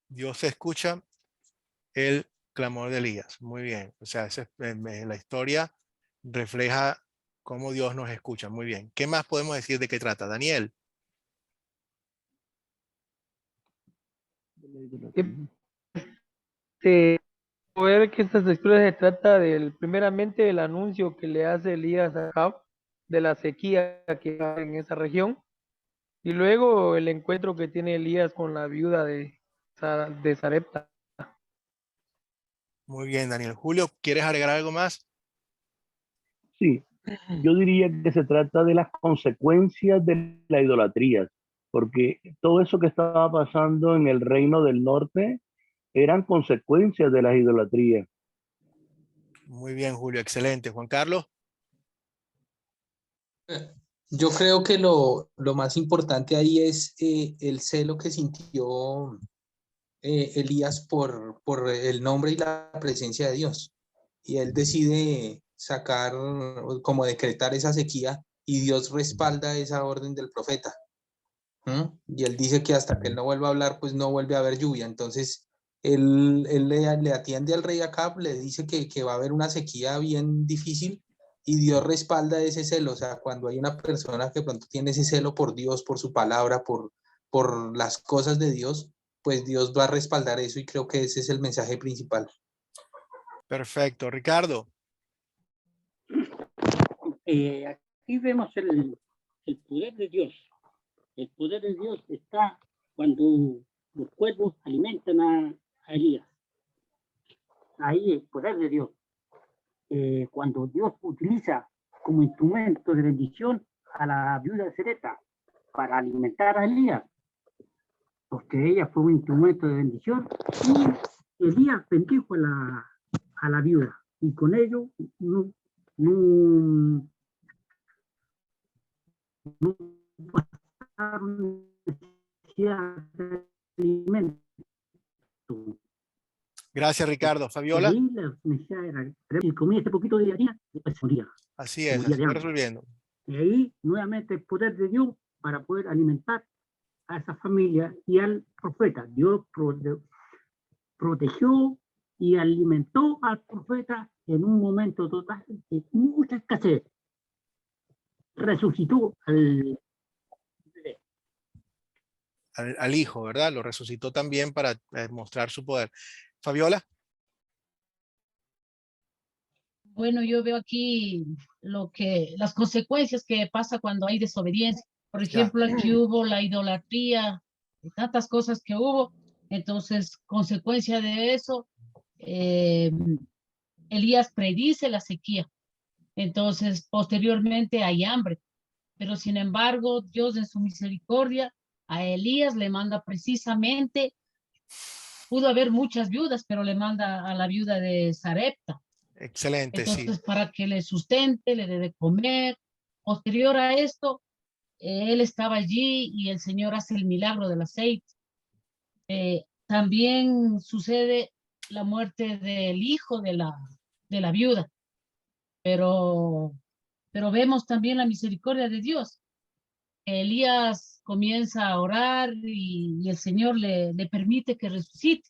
Dios escucha el clamor de Elías. Muy bien. O sea, la historia refleja cómo Dios nos escucha. Muy bien. ¿Qué más podemos decir de qué trata? Daniel. Ver que esta historia se trata primeramente del anuncio que le hace Elías a Ahab de la sequía que hay en esa región, y luego el encuentro que tiene Elías con la viuda de Sarepta. Muy bien, Daniel. Julio, ¿quieres agregar algo más? Sí, yo diría que se trata de las consecuencias de la idolatría, porque todo eso que estaba pasando en el reino del norte eran consecuencias de las idolatrías. Muy bien, Julio. Excelente. Juan Carlos. Yo creo que lo más importante ahí es el celo que sintió Elías por el nombre y la presencia de Dios. Y él decide sacar, como decretar esa sequía, y Dios respalda esa orden del profeta. Y él dice que hasta que él no vuelva a hablar, pues no vuelve a haber lluvia. Entonces, él le atiende al rey Acab, le dice que va a haber una sequía bien difícil, y Dios respalda ese celo. O sea, cuando hay una persona que pronto tiene ese celo por Dios, por su palabra, por las cosas de Dios, pues Dios va a respaldar eso, y creo que ese es el mensaje principal. Perfecto. Ricardo. Aquí vemos el poder de Dios. El poder de Dios está cuando los cuervos alimentan a Elías. Ahí el poder de Dios. Cuando Dios utiliza como instrumento de bendición a la viuda de Sarepta para alimentar a Elías, porque ella fue un instrumento de bendición, y Elías bendijo a la viuda, y con ello no pasaron necesidad de alimento. Gracias, Ricardo. Fabiola. Ahí la necesidad era, si comía este poquito de harina, después se moría. Así es, se fue resolviendo. Y ahí nuevamente el poder de Dios para poder alimentar a esa familia y al profeta. Dios protegió y alimentó al profeta en un momento total de mucha escasez. Resucitó al hijo, ¿verdad? Lo resucitó también para mostrar su poder. Fabiola. Bueno, yo veo aquí las consecuencias que pasa cuando hay desobediencia. Por ejemplo, aquí hubo la idolatría, tantas cosas que hubo. Entonces, consecuencia de eso, Elías predice la sequía. Entonces, posteriormente hay hambre. Pero sin embargo, Dios en su misericordia a Elías le manda precisamente, pudo haber muchas viudas, pero le manda a la viuda de Sarepta. Excelente, entonces, sí. para que le sustente, le dé de comer. Posterior a esto, él estaba allí y el Señor hace el milagro del aceite. También sucede la muerte del hijo de la viuda, pero vemos también la misericordia de Dios. Elías comienza a orar y el Señor le permite que resucite.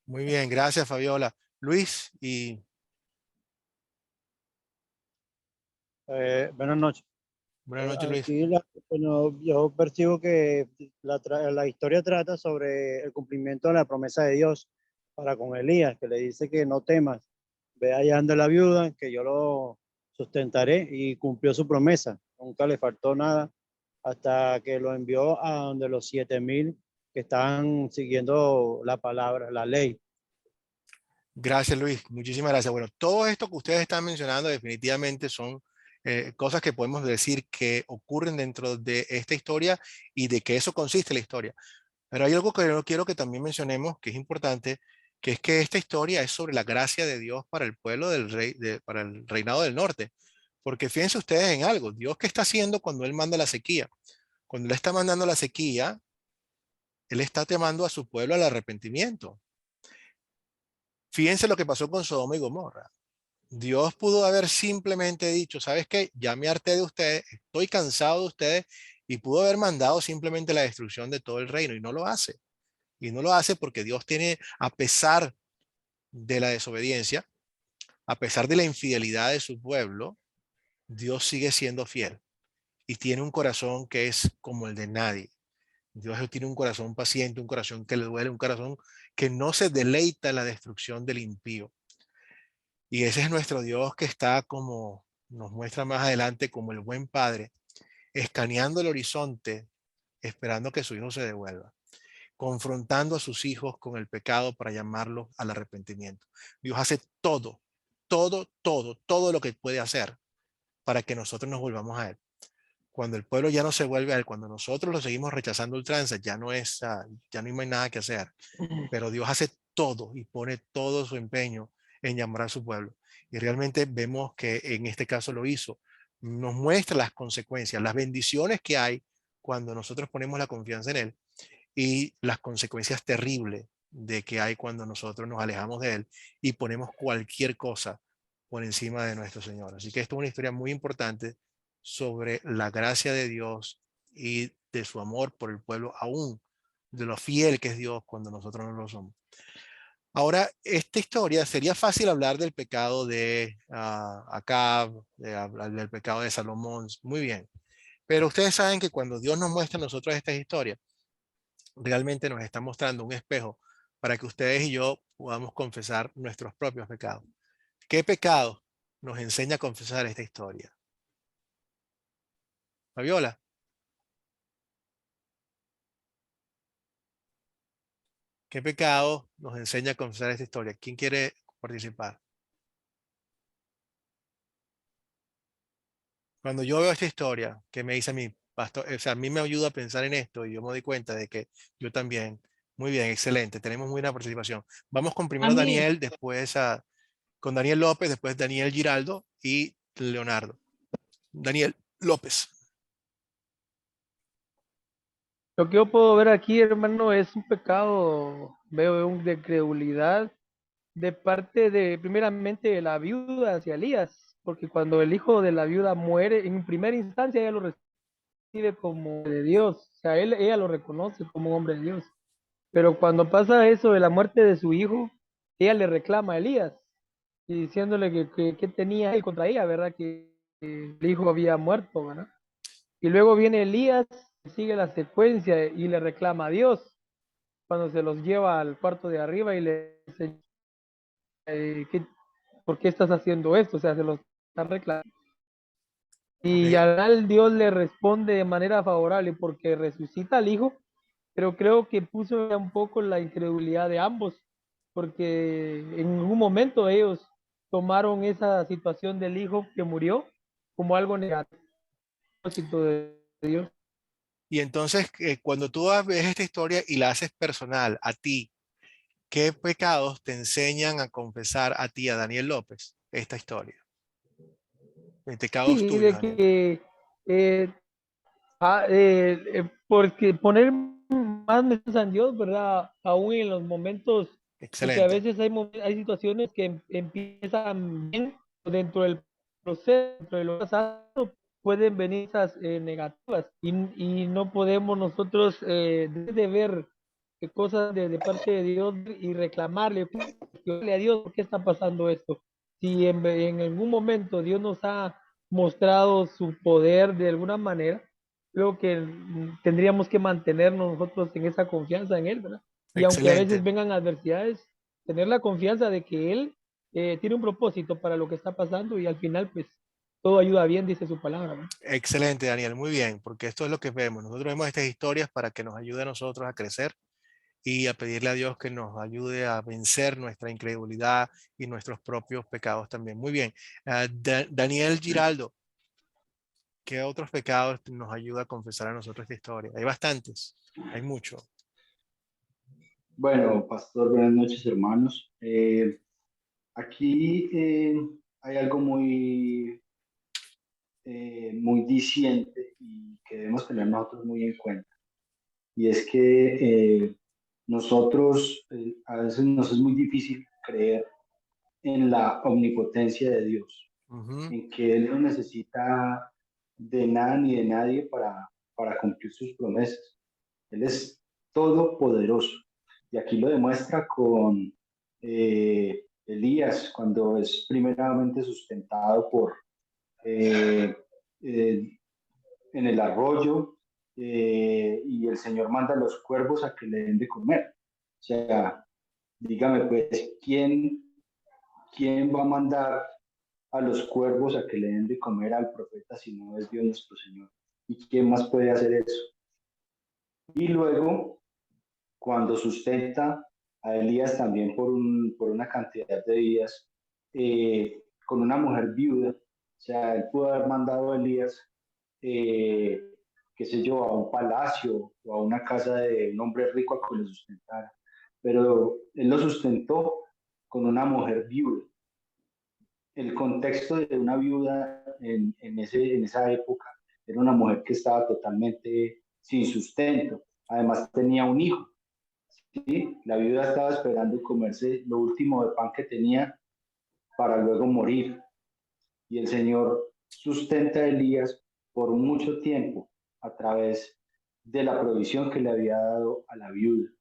Muy bien, gracias, Fabiola. Luis y... Buenas noches. Buenas noches, Luis. Aquí bueno, yo percibo que la historia trata sobre el cumplimiento de la promesa de Dios para con Elías, que le dice que no temas, ve allá anda la viuda, que yo lo sustentaré, y cumplió su promesa. Nunca le faltó nada hasta que lo envió a donde los 7,000 que estaban siguiendo la palabra, la ley. Gracias, Luis. Muchísimas gracias. Bueno, todo esto que ustedes están mencionando definitivamente son cosas que podemos decir que ocurren dentro de esta historia y de que eso consiste la historia. Pero hay algo que yo quiero que también mencionemos que es importante, que es que esta historia es sobre la gracia de Dios para el pueblo del rey, para el reinado del norte. Porque fíjense ustedes en algo, Dios qué está haciendo cuando Él manda la sequía. Cuando Él está mandando la sequía, Él está llamando a su pueblo al arrepentimiento. Fíjense lo que pasó con Sodoma y Gomorra. Dios pudo haber simplemente dicho, ¿sabes qué? Ya me harté de ustedes, estoy cansado de ustedes, y pudo haber mandado simplemente la destrucción de todo el reino, y no lo hace. Y no lo hace porque Dios tiene, a pesar de la desobediencia, a pesar de la infidelidad de su pueblo, Dios sigue siendo fiel y tiene un corazón que es como el de nadie. Dios tiene un corazón paciente, un corazón que le duele, un corazón que no se deleita en la destrucción del impío. Y ese es nuestro Dios que está, como nos muestra más adelante, como el buen padre, escaneando el horizonte, esperando que su hijo se devuelva. confrontando a sus hijos con el pecado para llamarlos al arrepentimiento. Dios hace todo, todo lo que puede hacer para que nosotros nos volvamos a Él. Cuando el pueblo ya no se vuelve a Él, cuando nosotros lo seguimos rechazando ultranza, ya no hay más nada que hacer. Pero Dios hace todo y pone todo su empeño en llamar a su pueblo. Y realmente vemos que en este caso lo hizo. Nos muestra las consecuencias, las bendiciones que hay cuando nosotros ponemos la confianza en Él y las consecuencias terribles de que hay cuando nosotros nos alejamos de Él y ponemos cualquier cosa por encima de nuestro Señor. Así que esto es una historia muy importante sobre la gracia de Dios y de su amor por el pueblo, aún de lo fiel que es Dios cuando nosotros no lo somos. Ahora, esta historia, sería fácil hablar del pecado de Acab, del pecado de Salomón, muy bien. Pero ustedes saben que cuando Dios nos muestra a nosotros estas historias, realmente nos está mostrando un espejo para que ustedes y yo podamos confesar nuestros propios pecados. ¿Qué pecado nos enseña a confesar esta historia? Fabiola. ¿Qué pecado nos enseña a confesar esta historia? ¿Quién quiere participar? Cuando yo veo esta historia, que me dice a mí, pastor, o sea, a mí me ayuda a pensar en esto y yo me doy cuenta de que yo también. Muy bien, excelente. Tenemos muy buena participación. Vamos con primero mí. Daniel, después con Daniel López, después Daniel Giraldo y Leonardo. Daniel López. Lo que yo puedo ver aquí, hermano, es un pecado, veo de credulidad de parte de, primeramente, de la viuda hacia Elías, porque cuando el hijo de la viuda muere, en primera instancia ella lo recibe como de Dios, o sea, ella lo reconoce como hombre de Dios, pero cuando pasa eso de la muerte de su hijo, ella le reclama a Elías, y diciéndole que tenía él contra ella, ¿verdad? Que el hijo había muerto, ¿verdad? Y luego viene Elías, sigue la secuencia y le reclama a Dios cuando se los lleva al cuarto de arriba y le dice, ¿por qué estás haciendo esto? O sea, se los está reclamando. Y al final Dios le responde de manera favorable porque resucita al hijo, pero creo que puso un poco la incredulidad de ambos, porque en un momento ellos tomaron esa situación del hijo que murió como algo negativo de Dios. Y entonces, cuando tú ves esta historia y la haces personal a ti, ¿qué pecados te enseñan a confesar a ti, a Daniel López, esta historia? Pecados Sí, tuyos, de Daniel. que porque poner más metidos en Dios, ¿verdad? Aún en los momentos, porque a Excelente. veces hay situaciones que empiezan bien dentro del proceso, dentro de lo pasado, pueden venir esas negativas y no podemos nosotros de ver cosas de parte de Dios y reclamarle a Dios por qué está pasando esto. Si en algún momento Dios nos ha mostrado su poder de alguna manera, creo que tendríamos que mantenernos nosotros en esa confianza en Él, ¿verdad? Y aunque a veces Excelente. vengan adversidades, tener la confianza de que Él tiene un propósito para lo que está pasando y al final, pues, todo ayuda bien, dice su palabra, ¿no? Excelente, Daniel. Muy bien, porque esto es lo que vemos. Nosotros vemos estas historias para que nos ayude a nosotros a crecer y a pedirle a Dios que nos ayude a vencer nuestra incredulidad y nuestros propios pecados también. Muy bien. Daniel Giraldo, ¿qué otros pecados nos ayuda a confesar a nosotros esta historia? Hay bastantes, hay mucho. Bueno, pastor, buenas noches, hermanos. Aquí hay algo muy diciente y que debemos tener nosotros muy en cuenta. Y es que nosotros a veces nos es muy difícil creer en la omnipotencia de Dios, en que Él no necesita de nada ni de nadie para cumplir sus promesas. Él es todopoderoso. Y aquí lo demuestra con Elías, cuando es primeramente sustentado en el arroyo y el Señor manda a los cuervos a que le den de comer. O sea, dígame pues, ¿quién va a mandar a los cuervos a que le den de comer al profeta si no es Dios nuestro Señor? ¿Y quién más puede hacer eso? Y luego, cuando sustenta a Elías también por una cantidad de días, con una mujer viuda. O sea, él pudo haber mandado a Elías, qué sé yo, a un palacio o a una casa de un hombre rico a que lo sustentara, pero él lo sustentó con una mujer viuda. El contexto de una viuda en esa época era una mujer que estaba totalmente sin sustento, además tenía un hijo, ¿sí? La viuda estaba esperando comerse lo último de pan que tenía para luego morir, y el Señor sustenta a Elías por mucho tiempo a través de la provisión que le había dado a la viuda.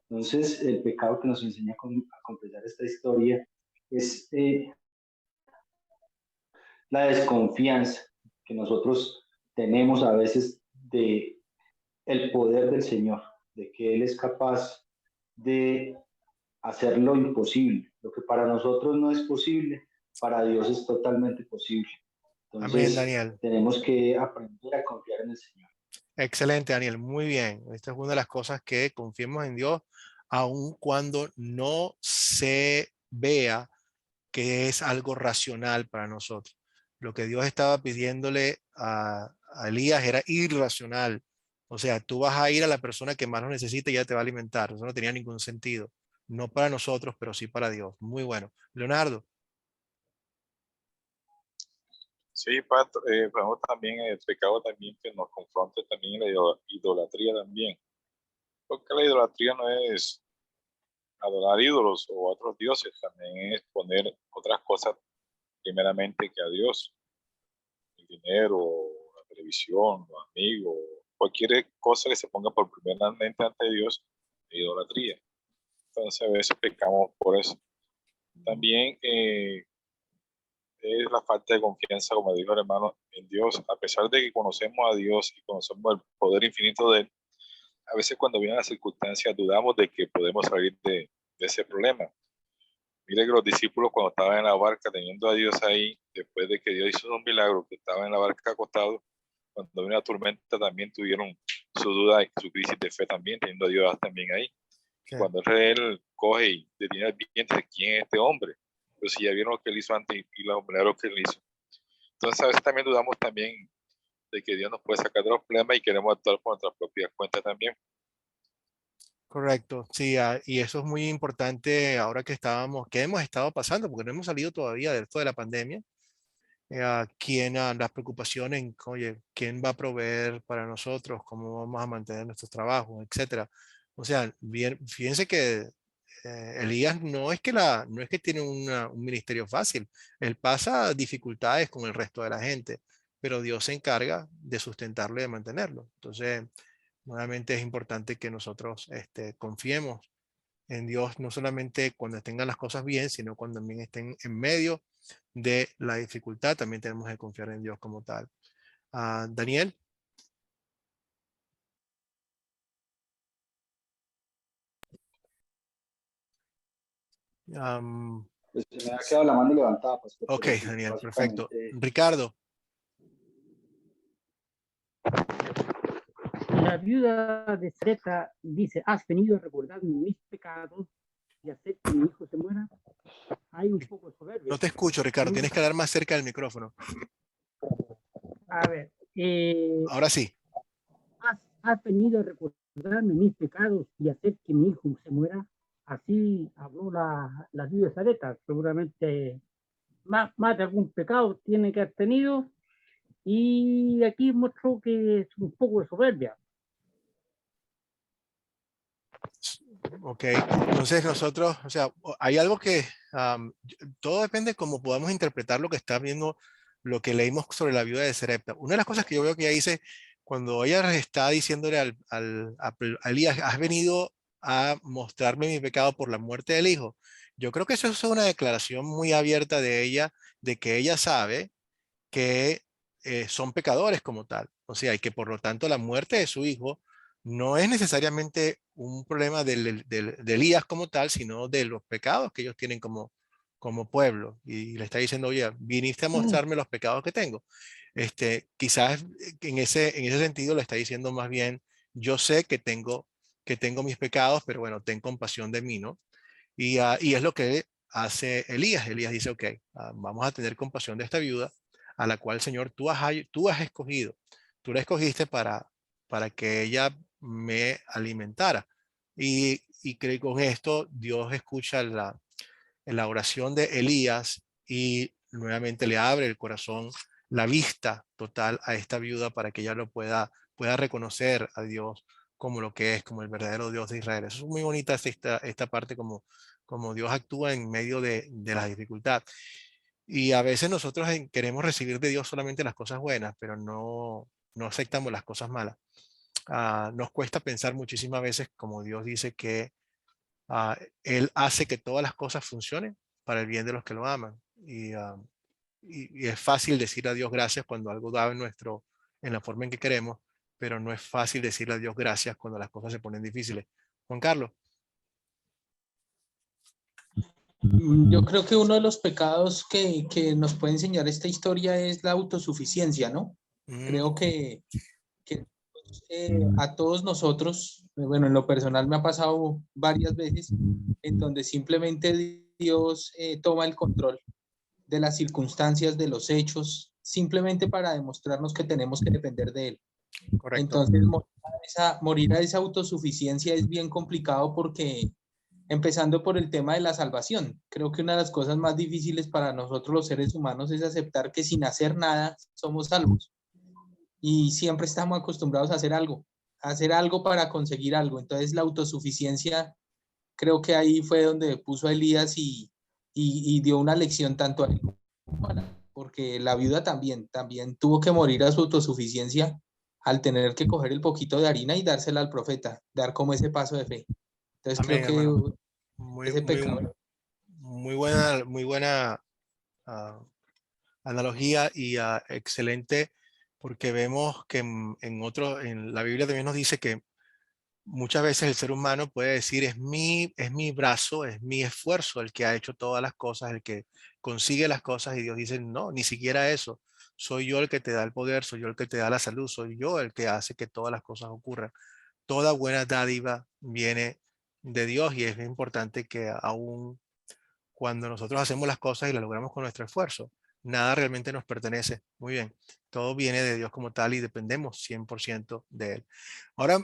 Entonces, el pecado que nos enseña a completar esta historia es la desconfianza que nosotros tenemos a veces de el poder del Señor, de que Él es capaz de hacer lo imposible. Lo que para nosotros no es posible, para Dios es totalmente posible. Amén, Entonces, Daniel. tenemos que aprender a confiar en el Señor. Excelente, Daniel. Muy bien. Esta es una de las cosas que confiemos en Dios, aun cuando no se vea que es algo racional para nosotros. Lo que Dios estaba pidiéndole a Elías era irracional. O sea, tú vas a ir a la persona que más lo necesita y ya te va a alimentar. Eso no tenía ningún sentido. No para nosotros, pero sí para Dios. Muy bueno. Leonardo. Sí, podemos también el pecado también que nos confronta también la idolatría también. Porque la idolatría no es adorar ídolos o otros dioses, también es poner otras cosas primeramente que a Dios. El dinero, la televisión, los amigos, cualquier cosa que se ponga por primeramente ante Dios, es idolatría. Entonces a veces pecamos por eso. También es la falta de confianza, como dijo el hermano, en Dios. A pesar de que conocemos a Dios y conocemos el poder infinito de Él, a veces cuando vienen las circunstancias dudamos de que podemos salir de ese problema. Mire que los discípulos cuando estaban en la barca teniendo a Dios ahí, después de que Dios hizo un milagro, que estaban en la barca acostados, cuando vino la tormenta también tuvieron su duda y su crisis de fe también, teniendo a Dios también ahí. Sí. Cuando él coge y detiene el viento, ¿quién es este hombre? Pero si ya vieron lo que él hizo antes y los milagros que él hizo. Entonces a veces también dudamos también de que Dios nos puede sacar de los problemas y queremos actuar por nuestras propias cuentas también. Correcto, sí, y eso es muy importante ahora que hemos estado pasando, porque no hemos salido todavía de esto de la pandemia. Las preocupaciones en, oye, quién va a proveer para nosotros, cómo vamos a mantener nuestros trabajos, etcétera. O sea, fíjense que Elías no es que tiene un ministerio fácil, él pasa dificultades con el resto de la gente, pero Dios se encarga de sustentarlo y de mantenerlo. Entonces, nuevamente es importante que nosotros confiemos en Dios, no solamente cuando tengan las cosas bien, sino cuando también estén en medio de la dificultad, también tenemos que confiar en Dios como tal. Daniel. Pues se me ha quedado la mano levantada, pastor. Ok, pero sí, Daniel, básicamente, perfecto. Ricardo. La viuda de Sarepta dice, has venido a recordarme mis pecados y hacer que mi hijo se muera. Hay un poco de soberbia. No te escucho, Ricardo, tienes que hablar más cerca del micrófono. A ver, ahora sí. Has venido a recordarme mis pecados y hacer que mi hijo se muera. Así habló la viuda de Sarepta. Seguramente más de algún pecado tiene que haber tenido. Y aquí mostró que es un poco de soberbia. Ok, entonces nosotros, o sea, hay algo que todo depende de cómo podamos interpretar lo que está viendo, lo que leímos sobre la viuda de Sarepta. Una de las cosas que yo veo que ella dice, cuando ella está diciéndole a Elías, has venido a mostrarme mi pecado por la muerte del hijo. Yo creo que eso es una declaración muy abierta de ella, de que ella sabe que son pecadores como tal. O sea, y que por lo tanto la muerte de su hijo no es necesariamente un problema de Elías como tal, sino de los pecados que ellos tienen como pueblo. Y le está diciendo, oye, viniste a mostrarme los pecados que tengo. Quizás en ese sentido le está diciendo más bien, yo sé que tengo que tengo mis pecados, pero bueno, ten compasión de mí, ¿no? Y es lo que hace Elías. Elías dice, ok, vamos a tener compasión de esta viuda, a la cual, Señor, tú has escogido. Tú la escogiste para que ella me alimentara. Y creo que con esto Dios escucha la oración de Elías y nuevamente le abre el corazón, la vista total a esta viuda para que ella pueda reconocer a Dios como lo que es, como el verdadero Dios de Israel. Eso es muy bonita esta parte como Dios actúa en medio de la dificultad. Y a veces nosotros queremos recibir de Dios solamente las cosas buenas, pero no aceptamos las cosas malas. Nos cuesta pensar muchísimas veces, como Dios dice, que Él hace que todas las cosas funcionen para el bien de los que lo aman. Y es fácil decir a Dios gracias cuando algo da en la forma en que queremos, pero no es fácil decirle a Dios gracias cuando las cosas se ponen difíciles. Juan Carlos. Yo creo que uno de los pecados que nos puede enseñar esta historia es la autosuficiencia, ¿no? Creo que a todos nosotros, bueno, en lo personal me ha pasado varias veces, en donde simplemente Dios toma el control de las circunstancias, de los hechos, simplemente para demostrarnos que tenemos que depender de Él. Correcto. Entonces, morir a esa autosuficiencia es bien complicado porque, empezando por el tema de la salvación, creo que una de las cosas más difíciles para nosotros los seres humanos es aceptar que sin hacer nada somos salvos. Y siempre estamos acostumbrados a hacer algo para conseguir algo. Entonces la autosuficiencia, creo que ahí fue donde puso a Elías y dio una lección tanto a él como a la, porque la viuda también tuvo que morir a su autosuficiencia al tener que coger el poquito de harina y dársela al profeta, dar como ese paso de fe. Entonces Amén, creo que hermano. ese pecado. Muy buena analogía y excelente, porque vemos que en la Biblia también nos dice que muchas veces el ser humano puede decir es mi brazo, es mi esfuerzo el que ha hecho todas las cosas, el que consigue las cosas, y Dios dice no, ni siquiera eso. Soy yo el que te da el poder, soy yo el que te da la salud, soy yo el que hace que todas las cosas ocurran. Toda buena dádiva viene de Dios y es importante que aún cuando nosotros hacemos las cosas y las logramos con nuestro esfuerzo, nada realmente nos pertenece. Muy bien, todo viene de Dios como tal y dependemos 100% de Él. Ahora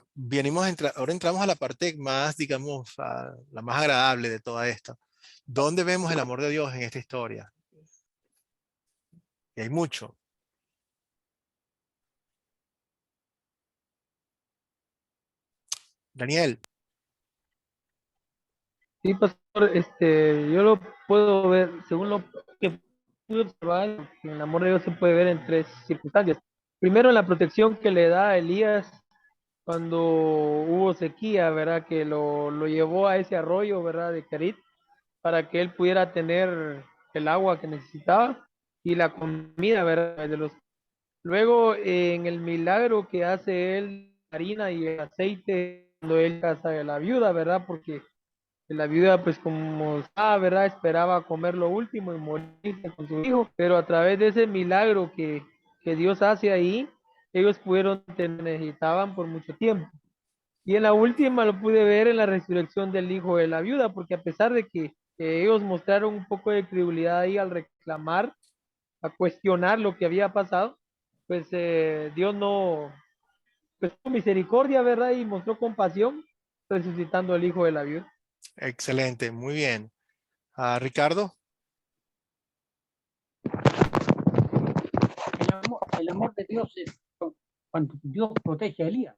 ahora entramos a la parte más, digamos, la más agradable de toda esta. ¿Dónde vemos el amor de Dios en esta historia? Y hay mucho. Daniel. Sí, pastor, yo lo puedo ver, según lo que pude observar, el amor de Dios se puede ver en tres circunstancias. Primero, en la protección que le da a Elías cuando hubo sequía, ¿verdad? Que lo llevó a ese arroyo, ¿verdad? De Kerit, para que él pudiera tener el agua que necesitaba y la comida, ¿verdad? Luego, en el milagro que hace él, la harina y el aceite, cuando él casa de la viuda, ¿verdad? Porque la viuda, pues como estaba, ¿verdad? Esperaba comer lo último y morirse con su hijo, pero a través de ese milagro que Dios hace ahí, ellos pudieron tener, necesitaban por mucho tiempo. Y en la última lo pude ver en la resurrección del hijo de la viuda, porque a pesar de que ellos mostraron un poco de credulidad ahí al reclamar, a cuestionar lo que había pasado, pues Dios no, pues tuvo misericordia, ¿verdad? Y mostró compasión resucitando al hijo de la viuda. Excelente, muy bien. Ricardo. El amor de Dios es cuando Dios protege a Elías.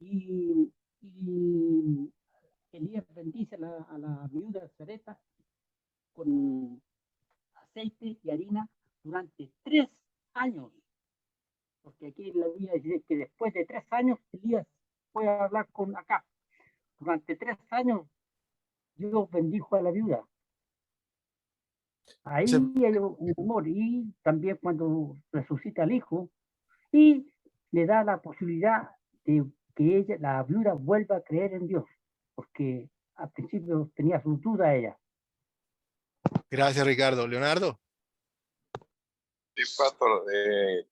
Y Elías bendice a la viuda Sarepta con aceite y harina durante 3 años. Porque aquí en la Biblia dice que después de 3 años Elías fue a hablar con Acab. Durante 3 años Dios bendijo a la viuda. Ahí hay un amor. Y también cuando resucita al hijo y le da la posibilidad de que la viuda vuelva a creer en Dios, porque al principio tenía su duda ella. Gracias, Ricardo. Leonardo. Sí, pastor,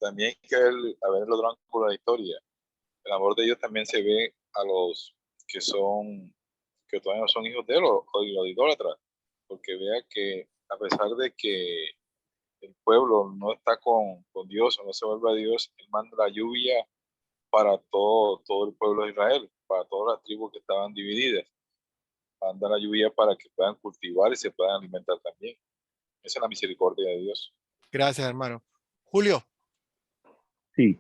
también hay que ver, a ver los ángulos de la historia. El amor de Dios también se ve a los que todavía no son hijos de él o los idólatras, porque vea que a pesar de que el pueblo no está con Dios o no se vuelve a Dios, él manda la lluvia para todo el pueblo de Israel, para todas las tribus que estaban divididas. Manda la lluvia para que puedan cultivar y se puedan alimentar también. Esa es la misericordia de Dios. Gracias, hermano. Julio. Sí.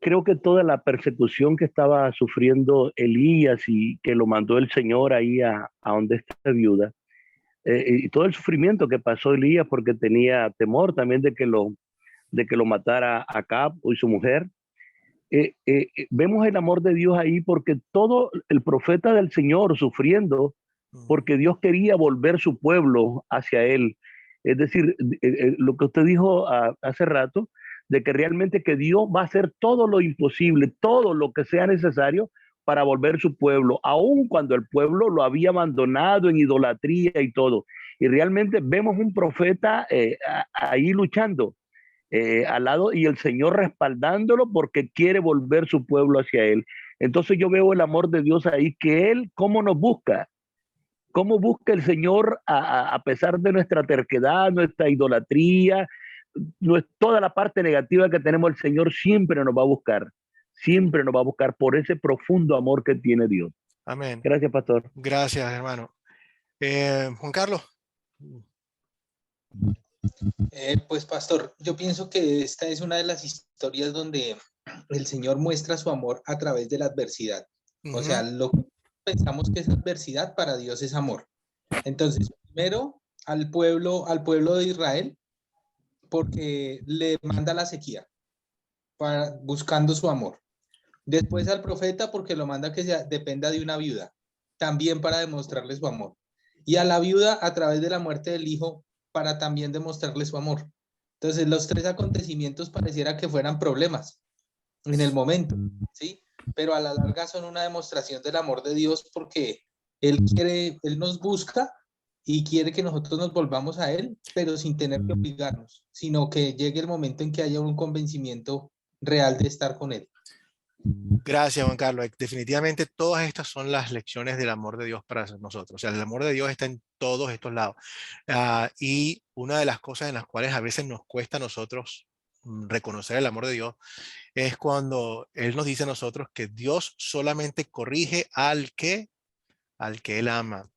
Creo que toda la persecución que estaba sufriendo Elías y que lo mandó el Señor ahí a donde esta viuda, y todo el sufrimiento que pasó Elías porque tenía temor también de que lo matara Acab y su mujer. Vemos el amor de Dios ahí porque todo el profeta del Señor sufriendo porque Dios quería volver su pueblo hacia él. Es decir, lo que usted dijo hace rato, de que realmente que Dios va a hacer todo lo imposible, todo lo que sea necesario para volver su pueblo, aun cuando el pueblo lo había abandonado en idolatría y todo. Y realmente vemos un profeta ahí luchando al lado y el Señor respaldándolo porque quiere volver su pueblo hacia él. Entonces yo veo el amor de Dios ahí, que él, ¿cómo nos busca? ¿Cómo busca el Señor a pesar de nuestra terquedad, nuestra idolatría, toda la parte negativa que tenemos? El Señor siempre nos va a buscar por ese profundo amor que tiene Dios. Amén. Gracias, pastor. Gracias, hermano. Juan Carlos. Pues pastor, yo pienso que esta es una de las historias donde el Señor muestra su amor a través de la adversidad. O sea, lo que pensamos que es adversidad, para Dios es amor. Entonces, primero al pueblo de Israel, porque le manda la sequía, buscando su amor. Después al profeta, porque lo manda que dependa de una viuda, también para demostrarle su amor. Y a la viuda a través de la muerte del hijo, para también demostrarle su amor. Entonces, los tres acontecimientos pareciera que fueran problemas en el momento, ¿sí? Pero a la larga son una demostración del amor de Dios, porque Él nos busca y quiere que nosotros nos volvamos a Él, pero sin tener que obligarnos, sino que llegue el momento en que haya un convencimiento real de estar con Él. Gracias, Juan Carlos. Definitivamente todas estas son las lecciones del amor de Dios para nosotros. O sea, el amor de Dios está en todos estos lados. Y una de las cosas en las cuales a veces nos cuesta a nosotros reconocer el amor de Dios es cuando Él nos dice a nosotros que Dios solamente corrige al que Él ama.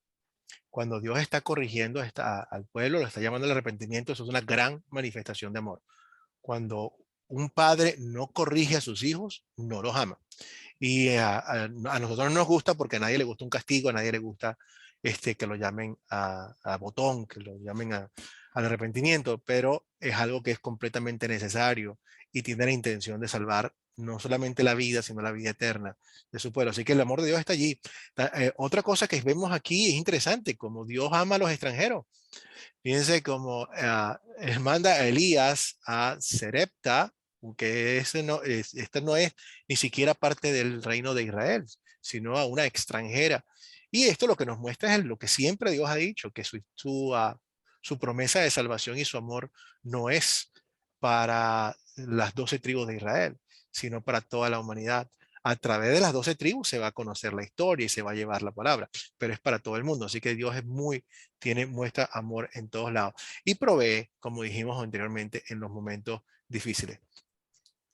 Cuando Dios está corrigiendo al pueblo, lo está llamando al arrepentimiento, eso es una gran manifestación de amor. Cuando un padre no corrige a sus hijos, no los ama. Y a nosotros no nos gusta, porque a nadie le gusta un castigo, a nadie le gusta que lo llamen a botón, que lo llamen al arrepentimiento, pero es algo que es completamente necesario y tiene la intención de salvar no solamente la vida, sino la vida eterna de su pueblo. Así que el amor de Dios está allí. Otra cosa que vemos aquí es interesante, como Dios ama a los extranjeros. Fíjense cómo él manda a Elías a Sarepta, que esta no es ni siquiera parte del reino de Israel, sino a una extranjera. Y esto lo que nos muestra es lo que siempre Dios ha dicho, que su promesa de salvación y su amor no es para las 12 tribus de Israel, sino para toda la humanidad. A través de las 12 tribus se va a conocer la historia y se va a llevar la palabra, pero es para todo el mundo. Así que Dios muestra amor en todos lados y provee, como dijimos anteriormente, en los momentos difíciles.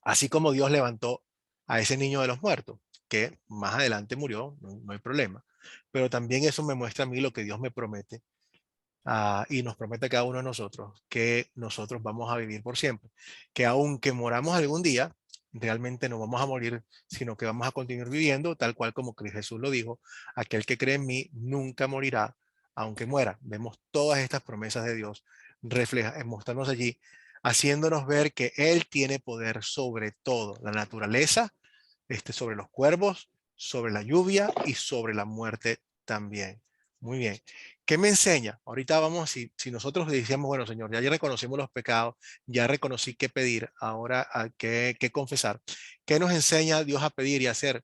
Así como Dios levantó a ese niño de los muertos, que más adelante murió, no hay problema. Pero también eso me muestra a mí lo que Dios me promete y nos promete a cada uno de nosotros, que nosotros vamos a vivir por siempre. Que aunque moramos algún día, realmente no vamos a morir, sino que vamos a continuar viviendo tal cual como Jesús lo dijo: aquel que cree en mí nunca morirá, aunque muera. Vemos todas estas promesas de Dios mostrarnos allí, haciéndonos ver que Él tiene poder sobre todo, la naturaleza, sobre los cuervos, sobre la lluvia y sobre la muerte también. Muy bien. ¿Qué me enseña? Ahorita vamos, si nosotros le decíamos, bueno, Señor, ya reconocimos los pecados, ya reconocí qué pedir, ahora qué confesar. ¿Qué nos enseña Dios a pedir y a hacer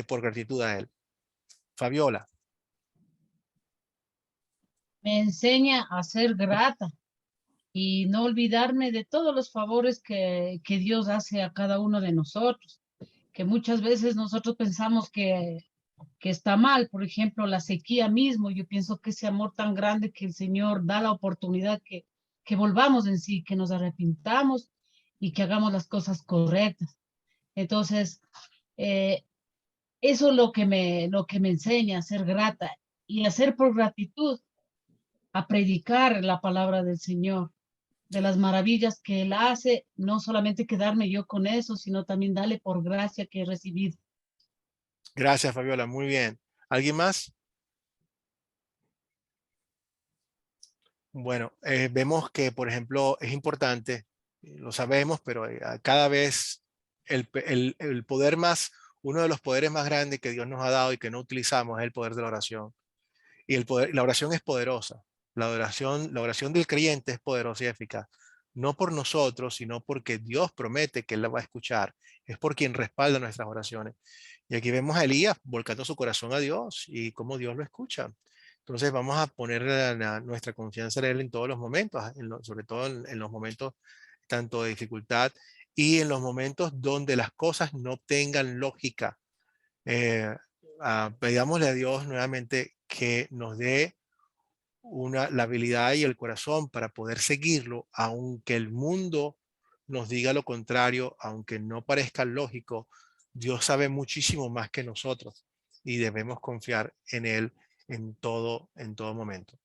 por gratitud a Él? Fabiola. Me enseña a ser grata y no olvidarme de todos los favores que Dios hace a cada uno de nosotros. que muchas veces nosotros pensamos que está mal. Por ejemplo, la sequía mismo, yo pienso que ese amor tan grande que el Señor da la oportunidad que volvamos en sí, que nos arrepintamos y que hagamos las cosas correctas. Entonces, eso es lo que me enseña a ser grata y hacer por gratitud, a predicar la palabra del Señor, de las maravillas que Él hace, no solamente quedarme yo con eso, sino también darle por gracia que he recibido. Gracias, Fabiola. Muy bien. ¿Alguien más? Bueno, vemos que, por ejemplo, es importante, lo sabemos, pero cada vez el poder más, uno de los poderes más grandes que Dios nos ha dado y que no utilizamos es el poder de la oración. Y la oración es poderosa. La oración del creyente es poderosa y eficaz. No por nosotros, sino porque Dios promete que Él la va a escuchar. Es por quien respalda nuestras oraciones. Y aquí vemos a Elías volcando su corazón a Dios y cómo Dios lo escucha. Entonces vamos a poner nuestra confianza en Él en todos los momentos, sobre todo en los momentos tanto de dificultad y en los momentos donde las cosas no tengan lógica. Pidámosle a Dios nuevamente que nos dé la habilidad y el corazón para poder seguirlo, aunque el mundo nos diga lo contrario, aunque no parezca lógico. Dios sabe muchísimo más que nosotros y debemos confiar en Él en todo momento.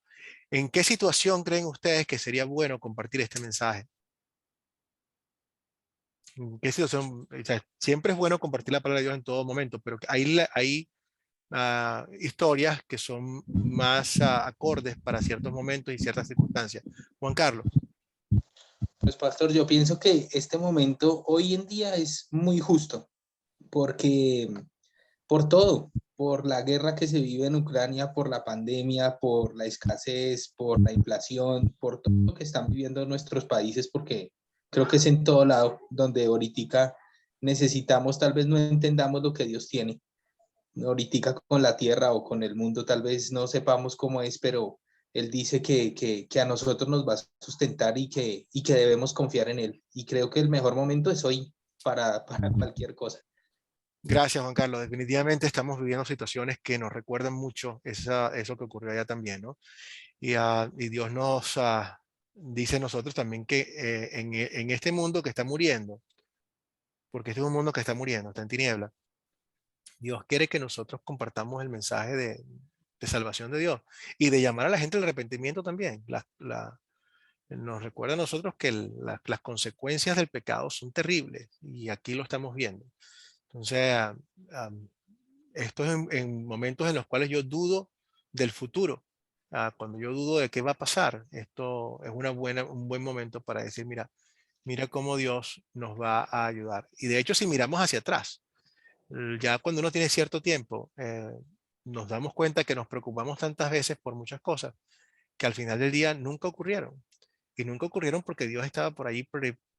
¿En qué situación creen ustedes que sería bueno compartir este mensaje? ¿En qué situación? O sea, siempre es bueno compartir la palabra de Dios en todo momento, pero hay historias que son más acordes para ciertos momentos y ciertas circunstancias. Juan Carlos. Pues pastor, yo pienso que este momento hoy en día es muy justo, porque por todo, por la guerra que se vive en Ucrania, por la pandemia, por la escasez, por la inflación, por todo lo que están viviendo nuestros países, porque creo que es en todo lado donde ahorita necesitamos, tal vez no entendamos lo que Dios tiene. Ahorita con la tierra o con el mundo tal vez no sepamos cómo es, pero Él dice que a nosotros nos va a sustentar y que debemos confiar en Él. Y creo que el mejor momento es hoy para cualquier cosa. Gracias, Juan Carlos. Definitivamente estamos viviendo situaciones que nos recuerdan mucho eso que ocurrió allá también, ¿no? Y Dios nos dice a nosotros también que en este mundo que está muriendo, porque este es un mundo que está muriendo, está en tiniebla, Dios quiere que nosotros compartamos el mensaje de salvación de Dios y de llamar a la gente al arrepentimiento también. Nos recuerda a nosotros que las consecuencias del pecado son terribles y aquí lo estamos viendo. Entonces, esto es en momentos en los cuales yo dudo del futuro. Cuando yo dudo de qué va a pasar, esto es un buen momento para decir, mira cómo Dios nos va a ayudar. Y de hecho, si miramos hacia atrás, ya cuando uno tiene cierto tiempo, nos damos cuenta que nos preocupamos tantas veces por muchas cosas que al final del día nunca ocurrieron. Y nunca ocurrieron porque Dios estaba por ahí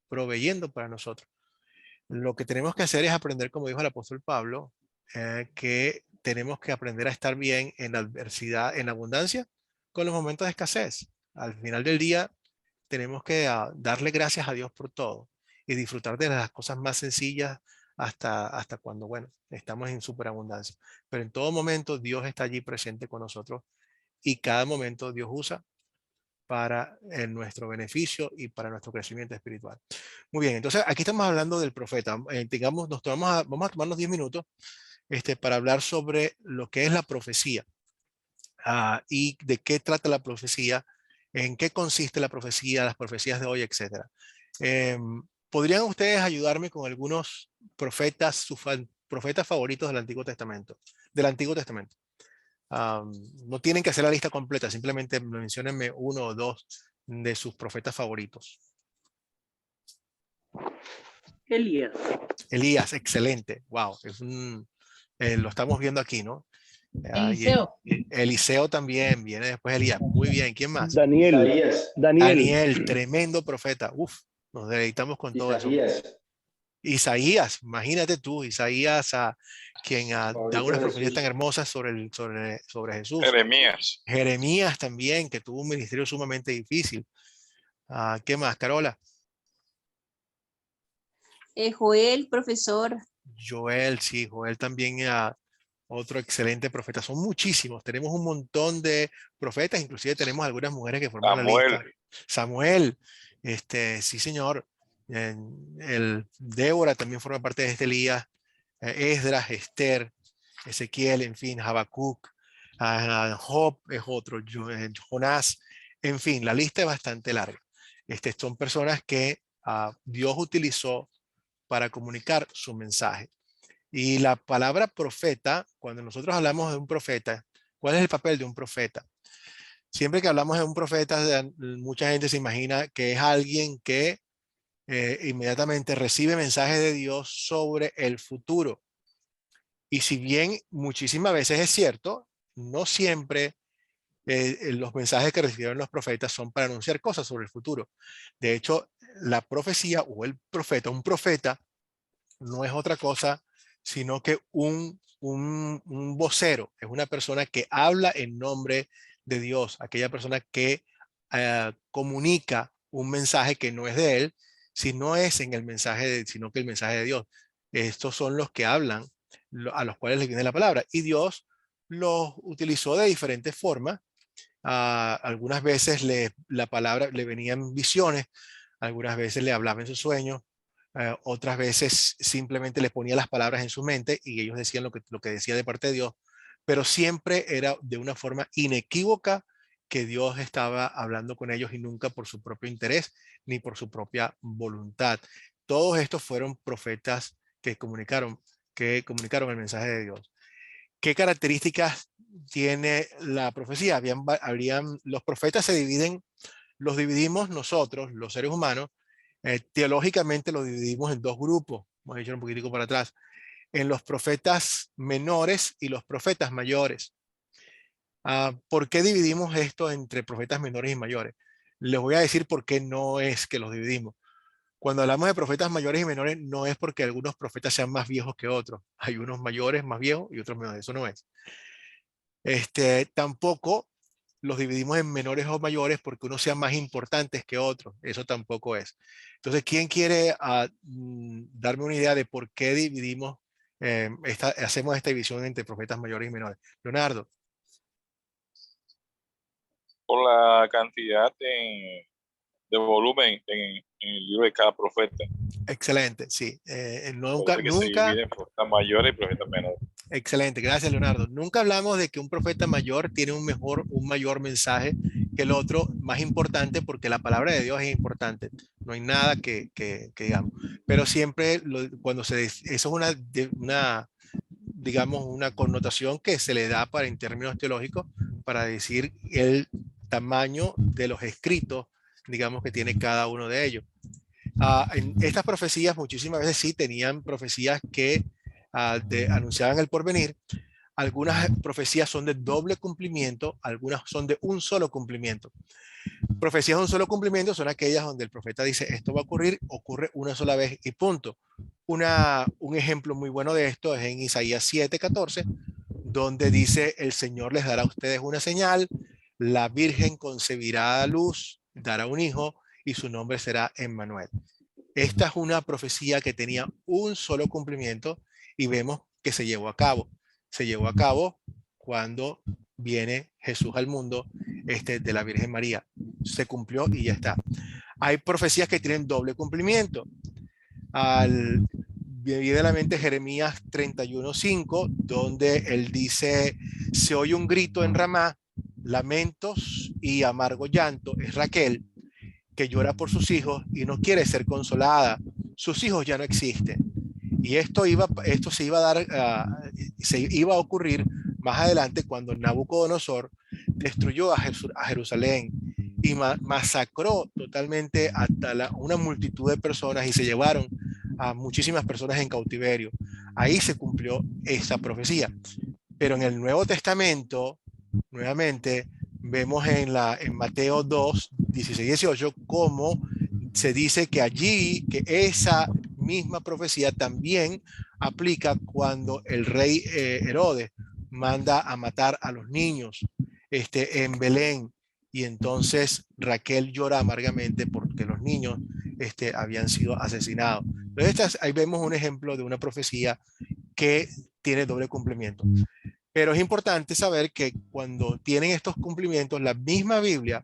proveyendo para nosotros. Lo que tenemos que hacer es aprender, como dijo el apóstol Pablo, que tenemos que aprender a estar bien en la adversidad, en la abundancia, con los momentos de escasez. Al final del día, tenemos que darle gracias a Dios por todo y disfrutar de las cosas más sencillas hasta cuando, bueno, estamos en superabundancia. Pero en todo momento Dios está allí presente con nosotros y cada momento Dios usa para nuestro beneficio y para nuestro crecimiento espiritual. Muy bien, entonces aquí estamos hablando del profeta. Vamos a tomarnos 10 minutos para hablar sobre lo que es la profecía y de qué trata la profecía, en qué consiste la profecía, las profecías de hoy, etc. ¿Podrían ustedes ayudarme con algunos profetas, profetas favoritos del Antiguo Testamento? No tienen que hacer la lista completa, simplemente menciónenme uno o dos de sus profetas favoritos. Elías. Elías, excelente. Wow, lo estamos viendo aquí, ¿no? Eliseo. Eliseo también viene después de Elías. Muy bien, ¿quién más? Daniel. Tremendo profeta. Uf, nos deleitamos con todo eso. Isaías. Isaías, imagínate tú, Isaías, quien da unas profecías tan hermosas sobre Jesús. Jeremías también, que tuvo un ministerio sumamente difícil. ¿Qué más, Carola? Joel, profesor. Joel, sí, Joel también, otro excelente profeta. Son muchísimos, tenemos un montón de profetas, inclusive tenemos algunas mujeres que forman la Samuel. lista. Samuel, sí señor. El Débora también forma parte de este Elías. Esdras, Esther, Ezequiel, en fin, Habacuc, Job es otro, Jonás, en fin, la lista es bastante larga. Son personas que Dios utilizó para comunicar su mensaje. Y la palabra profeta, cuando nosotros hablamos de un profeta, ¿cuál es el papel de un profeta? Siempre que hablamos de un profeta, mucha gente se imagina que es alguien que inmediatamente recibe mensajes de Dios sobre el futuro. Y si bien muchísimas veces es cierto, no siempre los mensajes que recibieron los profetas son para anunciar cosas sobre el futuro. De hecho, la profecía o el profeta, un profeta, no es otra cosa sino que un vocero, es una persona que habla en nombre de Dios, aquella persona que comunica un mensaje que no es de él, sino que el mensaje de Dios. Estos son los que hablan, a los cuales les viene la palabra, y Dios los utilizó de diferentes formas. Algunas veces la palabra le venían visiones, algunas veces le hablaba en sus sueños, otras veces simplemente les ponía las palabras en su mente y ellos decían lo que decía de parte de Dios, pero siempre era de una forma inequívoca que Dios estaba hablando con ellos y nunca por su propio interés ni por su propia voluntad. Todos estos fueron profetas que comunicaron el mensaje de Dios. ¿Qué características tiene la profecía? Los profetas los dividimos nosotros, los seres humanos, teológicamente los dividimos en dos grupos. Vamos a echar un poquitico para atrás. En los profetas menores y los profetas mayores. ¿Por qué dividimos esto entre profetas menores y mayores? Les voy a decir por qué no es que los dividimos. Cuando hablamos de profetas mayores y menores, no es porque algunos profetas sean más viejos que otros. Hay unos mayores más viejos y otros menores. Eso no es. Tampoco los dividimos en menores o mayores porque unos sean más importantes que otros. Eso tampoco es. Entonces, ¿quién quiere darme una idea de por qué dividimos, hacemos esta división entre profetas mayores y menores? Leonardo. Por la cantidad de volumen en el libro de cada profeta. Excelente, sí. Nunca se dividen profetas mayores y profetas menores. Excelente, gracias Leonardo. Nunca hablamos de que un profeta mayor tiene un mayor mensaje que el otro, más importante, porque la palabra de Dios es importante. No hay nada que digamos. Pero siempre cuando eso es digamos, una connotación que se le da en términos teológicos para decir el tamaño de los escritos, digamos, que tiene cada uno de ellos. En estas profecías muchísimas veces sí tenían profecías que anunciaban el porvenir. Algunas profecías son de doble cumplimiento, algunas son de un solo cumplimiento. Profecías de un solo cumplimiento son aquellas donde el profeta dice esto va a ocurrir, ocurre una sola vez y punto. Un ejemplo muy bueno de esto es en Isaías 7:14, donde dice el Señor les dará a ustedes una señal, la Virgen concebirá a luz, dará un hijo y su nombre será Emmanuel. Esta es una profecía que tenía un solo cumplimiento y vemos que se llevó a cabo. Se llevó a cabo cuando viene Jesús al mundo de la Virgen María. Se cumplió y ya está. Hay profecías que tienen doble cumplimiento. Me viene a la mente Jeremías 31:5, donde él dice, se oye un grito en Ramá, lamentos y amargo llanto. Es Raquel, que llora por sus hijos y no quiere ser consolada. Sus hijos ya no existen. Y esto se iba a ocurrir más adelante cuando Nabucodonosor destruyó a Jerusalén y masacró totalmente hasta una multitud de personas y se llevaron a muchísimas personas en cautiverio. Ahí se cumplió esa profecía. Pero en el Nuevo Testamento, nuevamente, vemos en Mateo 2, 16 y 18, cómo se dice que allí, que esa misma profecía también aplica cuando el rey Herodes manda a matar a los niños en Belén. Y entonces Raquel llora amargamente porque los niños habían sido asesinados. Entonces, ahí vemos un ejemplo de una profecía que tiene doble cumplimiento. Pero es importante saber que cuando tienen estos cumplimientos, la misma Biblia,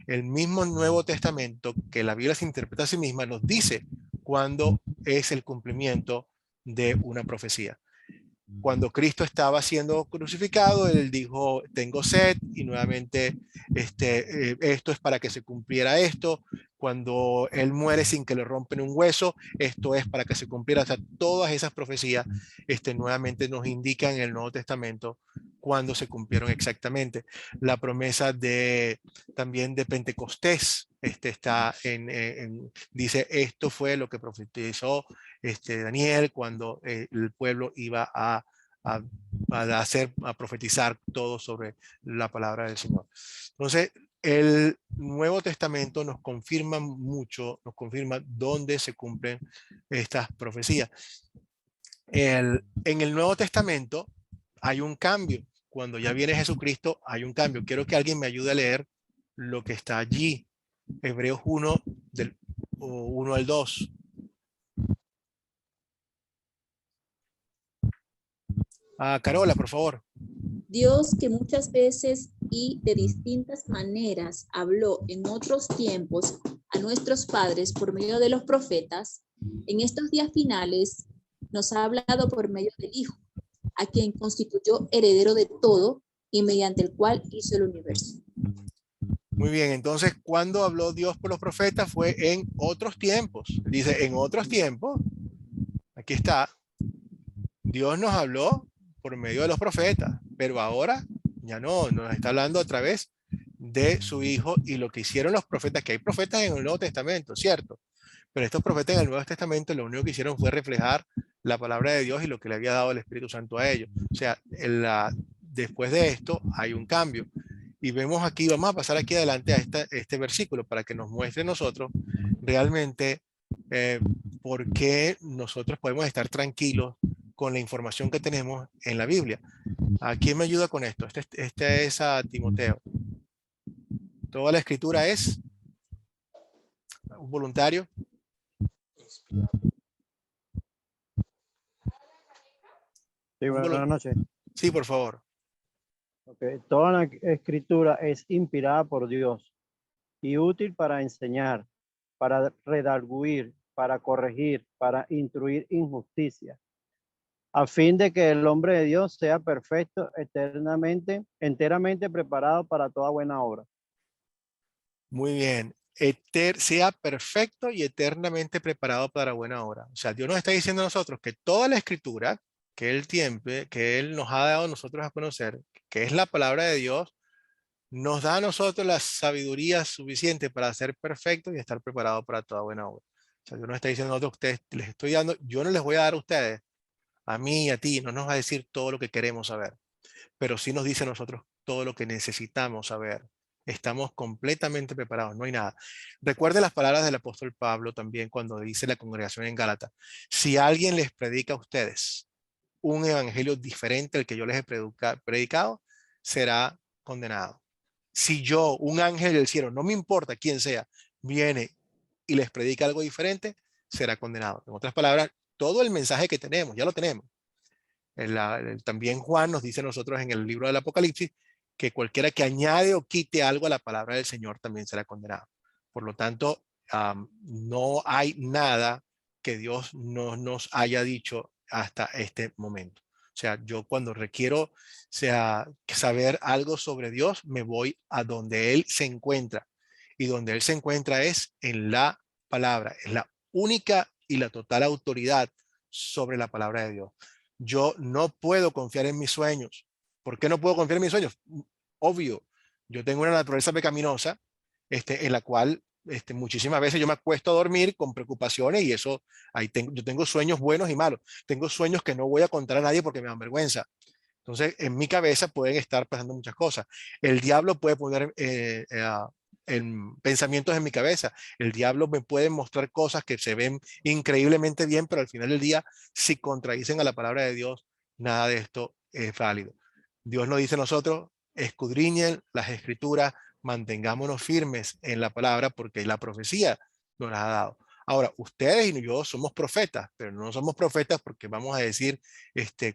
el mismo Nuevo Testamento, que la Biblia se interpreta a sí misma, nos dice cuándo es el cumplimiento de una profecía. Cuando Cristo estaba siendo crucificado, él dijo, tengo sed, y nuevamente esto es para que se cumpliera esto. Cuando él muere sin que le rompen un hueso, esto es para que se cumpliera. O sea, todas esas profecías nuevamente nos indican en el Nuevo Testamento cuándo se cumplieron exactamente. La promesa también de Pentecostés dice, esto fue lo que profetizó Daniel cuando el pueblo iba a profetizar todo sobre la palabra del Señor. Entonces, el Nuevo Testamento nos confirma mucho, nos confirma dónde se cumplen estas profecías. En el Nuevo Testamento hay un cambio. Cuando ya viene Jesucristo, hay un cambio. Quiero que alguien me ayude a leer lo que está allí. Hebreos 1, del 1 al 2. Carola, por favor. Dios, que muchas veces y de distintas maneras habló en otros tiempos a nuestros padres por medio de los profetas, en estos días finales nos ha hablado por medio del Hijo, a quien constituyó heredero de todo y mediante el cual hizo el universo. Muy bien, entonces, ¿cuándo habló Dios por los profetas? Fue en otros tiempos. Dice, en otros tiempos, aquí está, Dios nos habló por medio de los profetas, pero ahora ya no, nos está hablando a través de su Hijo y lo que hicieron los profetas, que hay profetas en el Nuevo Testamento, ¿cierto? Pero estos profetas en el Nuevo Testamento lo único que hicieron fue reflejar la palabra de Dios y lo que le había dado el Espíritu Santo a ellos. O sea, después de esto hay un cambio. Y vemos aquí, vamos a pasar aquí adelante a este versículo para que nos muestre nosotros realmente por qué nosotros podemos estar tranquilos con la información que tenemos en la Biblia. ¿A quién me ayuda con esto? Este es a Timoteo. Toda la escritura es un voluntario. Sí, buenas noches. Sí, por favor. Okay. Toda la escritura es inspirada por Dios y útil para enseñar, para redarguir, para corregir, para instruir injusticia, a fin de que el hombre de Dios sea perfecto, enteramente preparado para toda buena obra. Muy bien. Sea perfecto y eternamente preparado para buena obra. O sea, Dios nos está diciendo a nosotros que toda la escritura que Él nos ha dado a nosotros a conocer, que es la palabra de Dios, nos da a nosotros la sabiduría suficiente para ser perfectos y estar preparados para toda buena obra. O sea, Dios nos está diciendo a nosotros, ustedes les estoy dando, yo no les voy a dar a ustedes, a mí y a ti, no nos va a decir todo lo que queremos saber, pero sí nos dice a nosotros todo lo que necesitamos saber. Estamos completamente preparados, no hay nada. Recuerde las palabras del apóstol Pablo también cuando dice la congregación en Gálatas: si alguien les predica a ustedes un evangelio diferente al que yo les he predicado, será condenado. Si yo, un ángel del cielo, no me importa quién sea, viene y les predica algo diferente, será condenado. En otras palabras, todo el mensaje que tenemos, ya lo tenemos. También Juan nos dice a nosotros en el libro del Apocalipsis que cualquiera que añade o quite algo a la palabra del Señor también será condenado. Por lo tanto, no hay nada que Dios no nos haya dicho hasta este momento. O sea, yo cuando requiero saber algo sobre Dios, me voy a donde Él se encuentra. Y donde Él se encuentra es en la palabra. Es la única y la total autoridad sobre la palabra de Dios. Yo no puedo confiar en mis sueños. ¿Por qué no puedo confiar en mis sueños? Obvio, yo tengo una naturaleza pecaminosa en la cual muchísimas veces yo me acuesto a dormir con preocupaciones y eso, yo tengo sueños buenos y malos. Tengo sueños que no voy a contar a nadie porque me dan vergüenza. Entonces, en mi cabeza pueden estar pasando muchas cosas. El diablo puede poner en pensamientos en mi cabeza. El diablo me puede mostrar cosas que se ven increíblemente bien, pero al final del día, si contradicen a la palabra de Dios, nada de esto es válido. Dios nos dice a nosotros: escudriñen las escrituras, mantengámonos firmes en la palabra porque la profecía nos la ha dado. Ahora, ustedes y yo somos profetas, pero no somos profetas porque vamos a decir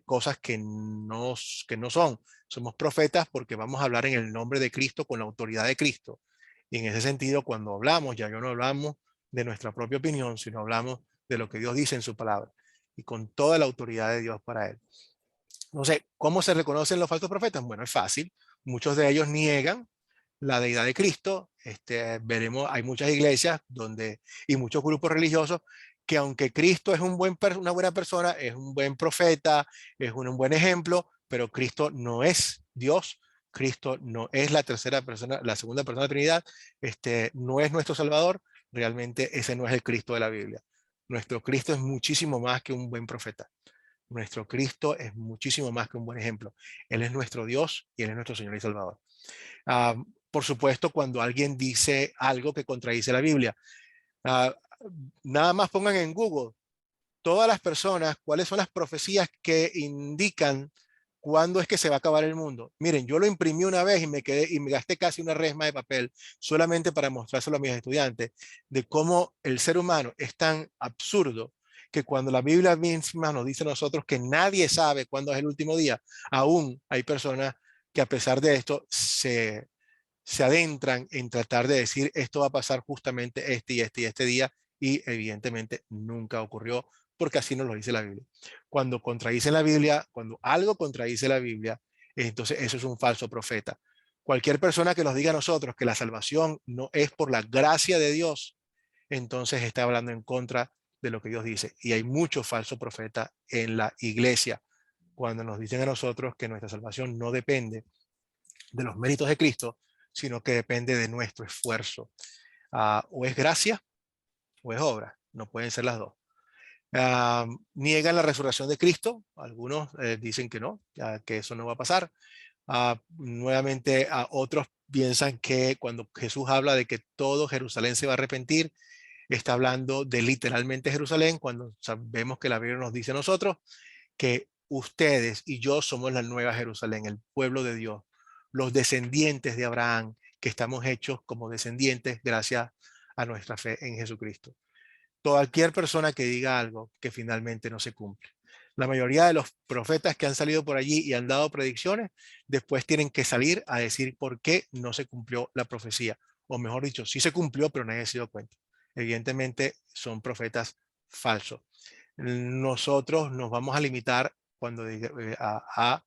cosas que no son. Somos profetas porque vamos a hablar en el nombre de Cristo, con la autoridad de Cristo. Y en ese sentido, cuando hablamos, ya no hablamos de nuestra propia opinión, sino hablamos de lo que Dios dice en su palabra y con toda la autoridad de Dios para él. No sé, ¿cómo se reconocen los falsos profetas? Bueno, es fácil. Muchos de ellos niegan la deidad de Cristo. Veremos, hay muchas iglesias y muchos grupos religiosos que aunque Cristo es una buena persona, es un buen profeta, es un buen ejemplo, pero Cristo no es Dios. Cristo no es la tercera persona, la segunda persona de la Trinidad. No es nuestro Salvador. Realmente ese no es el Cristo de la Biblia. Nuestro Cristo es muchísimo más que un buen profeta. Nuestro Cristo es muchísimo más que un buen ejemplo. Él es nuestro Dios y Él es nuestro Señor y Salvador. Por supuesto, cuando alguien dice algo que contradice la Biblia, nada más pongan en Google todas las personas, cuáles son las profecías que indican cuándo es que se va a acabar el mundo. Miren, yo lo imprimí una vez y me gasté casi una resma de papel solamente para mostrárselo a mis estudiantes de cómo el ser humano es tan absurdo que cuando la Biblia misma nos dice a nosotros que nadie sabe cuándo es el último día, aún hay personas que a pesar de esto se adentran en tratar de decir esto va a pasar justamente este y este día, y evidentemente nunca ocurrió porque así nos lo dice la Biblia. Cuando contradice la Biblia, cuando algo contradice la Biblia, entonces eso es un falso profeta. Cualquier persona que nos diga a nosotros que la salvación no es por la gracia de Dios, entonces está hablando en contra de lo que Dios dice. Y hay muchos falsos profetas en la iglesia cuando nos dicen a nosotros que nuestra salvación no depende de los méritos de Cristo, sino que depende de nuestro esfuerzo. O es gracia o es obra, no pueden ser las dos. Niegan la resurrección de Cristo, algunos dicen que no, que eso no va a pasar. Nuevamente, otros piensan que cuando Jesús habla de que todo Jerusalén se va a arrepentir, está hablando de literalmente Jerusalén, cuando sabemos que la Biblia nos dice a nosotros que ustedes y yo somos la nueva Jerusalén, el pueblo de Dios, los descendientes de Abraham, que estamos hechos como descendientes gracias a nuestra fe en Jesucristo. Cualquier persona que diga algo que finalmente no se cumple. La mayoría de los profetas que han salido por allí y han dado predicciones, después tienen que salir a decir por qué no se cumplió la profecía. O mejor dicho, sí se cumplió, pero nadie se dio cuenta. Evidentemente son profetas falsos. Nosotros nos vamos a limitar a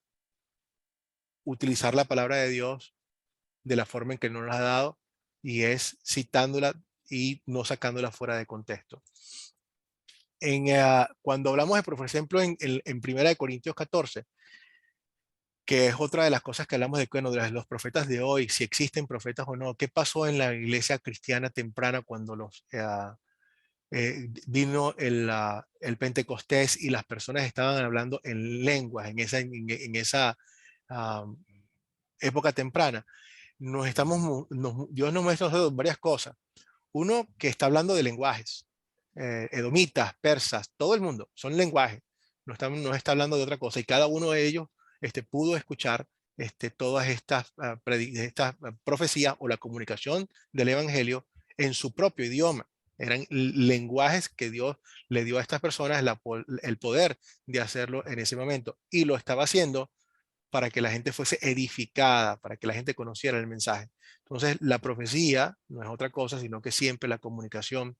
utilizar la palabra de Dios de la forma en que nos la ha dado, y es citándola y no sacándola fuera de contexto. Cuando hablamos, por ejemplo, en 1 Corintios 14, que es otra de las cosas que hablamos de los profetas de hoy, si existen profetas o no, qué pasó en la iglesia cristiana temprana cuando vino el Pentecostés y las personas estaban hablando en lenguas en esa época temprana. Dios nos muestra varias cosas. Uno, que está hablando de lenguajes, edomitas, persas, todo el mundo, son lenguajes, no está hablando de otra cosa, y cada uno de ellos pudo escuchar todas estas profecías o la comunicación del evangelio en su propio idioma. Eran lenguajes que Dios le dio a estas personas el poder de hacerlo en ese momento, y lo estaba haciendo para que la gente fuese edificada, para que la gente conociera el mensaje. Entonces, la profecía no es otra cosa, sino que siempre la comunicación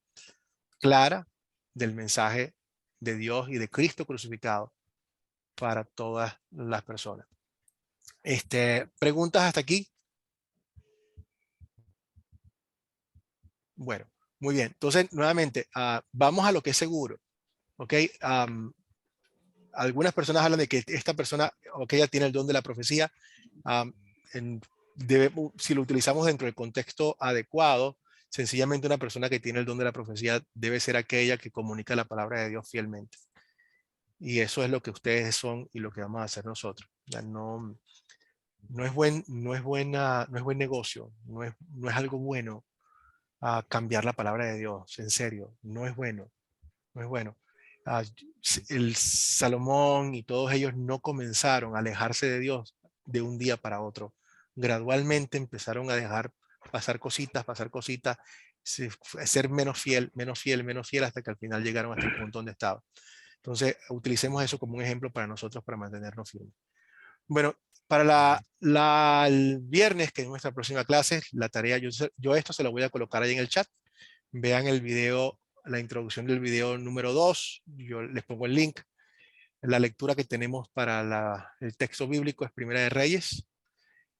clara del mensaje de Dios y de Cristo crucificado para todas las personas. ¿Preguntas hasta aquí? Bueno, muy bien. Entonces, nuevamente, vamos a lo que es seguro. ¿Ok? Algunas personas hablan de que esta persona, ella tiene el don de la profecía. Si lo utilizamos dentro del contexto adecuado, sencillamente una persona que tiene el don de la profecía debe ser aquella que comunica la palabra de Dios fielmente. Y eso es lo que ustedes son y lo que vamos a hacer nosotros. Ya no es buen negocio, no es algo bueno cambiar la palabra de Dios, en serio, no es bueno, no es bueno. El Salomón y todos ellos no comenzaron a alejarse de Dios de un día para otro. Gradualmente empezaron a dejar pasar cositas, ser menos fiel, hasta que al final llegaron hasta el punto donde estaba. Entonces, utilicemos eso como un ejemplo para nosotros, para mantenernos firmes. Bueno, para el viernes, que es nuestra próxima clase, la tarea, yo esto se lo voy a colocar ahí en el chat. Vean el video, la introducción del video número 2. Yo les pongo el link. La lectura que tenemos para el texto bíblico es Primera de Reyes.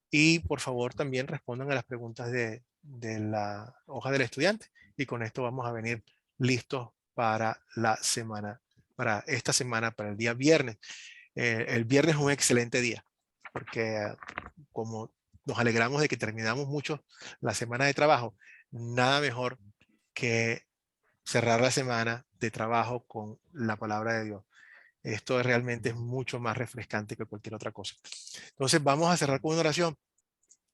Y por favor también respondan a las preguntas de la hoja del estudiante. Y con esto vamos a venir listos para la semana, para esta semana, para el día viernes. El viernes es un excelente día, porque como nos alegramos de que terminamos mucho la semana de trabajo, nada mejor que cerrar la semana de trabajo con la palabra de Dios. Esto realmente es mucho más refrescante que cualquier otra cosa. Entonces vamos a cerrar con una oración.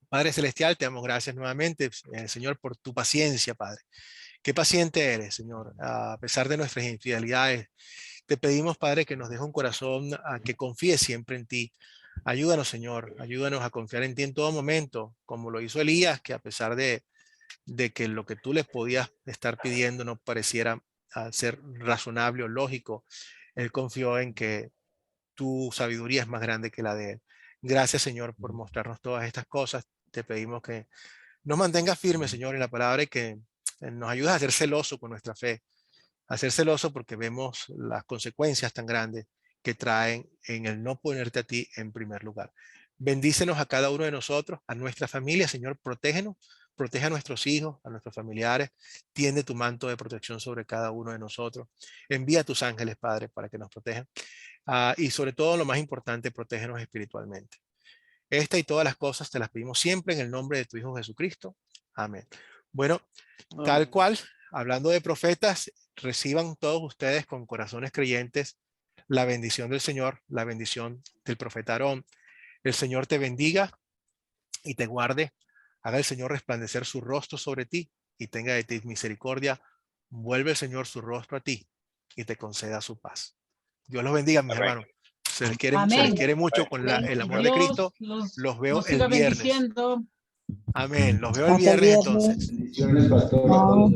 Padre Celestial, te damos gracias nuevamente, Señor, por tu paciencia, Padre. Qué paciente eres, Señor, a pesar de nuestras infidelidades. Te pedimos, Padre, que nos deje un corazón que confíe siempre en ti. Ayúdanos, Señor, ayúdanos a confiar en ti en todo momento, como lo hizo Elías, que a pesar de que lo que tú les podías estar pidiendo no pareciera ser razonable o lógico, él confió en que tu sabiduría es más grande que la de él. Gracias, Señor, por mostrarnos todas estas cosas. Te pedimos que nos mantengas firmes, Señor, en la palabra y que nos ayudes a ser celoso con nuestra fe. A ser celoso porque vemos las consecuencias tan grandes que traen en el no ponerte a ti en primer lugar. Bendícenos a cada uno de nosotros, a nuestra familia, Señor, protégenos. Protege a nuestros hijos, a nuestros familiares. Tiende tu manto de protección sobre cada uno de nosotros. Envía a tus ángeles, Padre, para que nos protejan. Y sobre todo, lo más importante, protégenos espiritualmente. Esta y todas las cosas te las pedimos siempre en el nombre de tu Hijo Jesucristo. Amén. Bueno, tal cual, hablando de profetas, reciban todos ustedes con corazones creyentes la bendición del Señor, la bendición del profeta Aarón. El Señor te bendiga y te guarde. Haga el Señor resplandecer su rostro sobre ti y tenga de ti misericordia. Vuelve el Señor su rostro a ti y te conceda su paz. Dios los bendiga, mis hermanos. Se les quiere mucho con el amor de Cristo. Los veo el viernes. Bendiciendo. Amén. Los veo el viernes entonces. Bendiciones, pastor.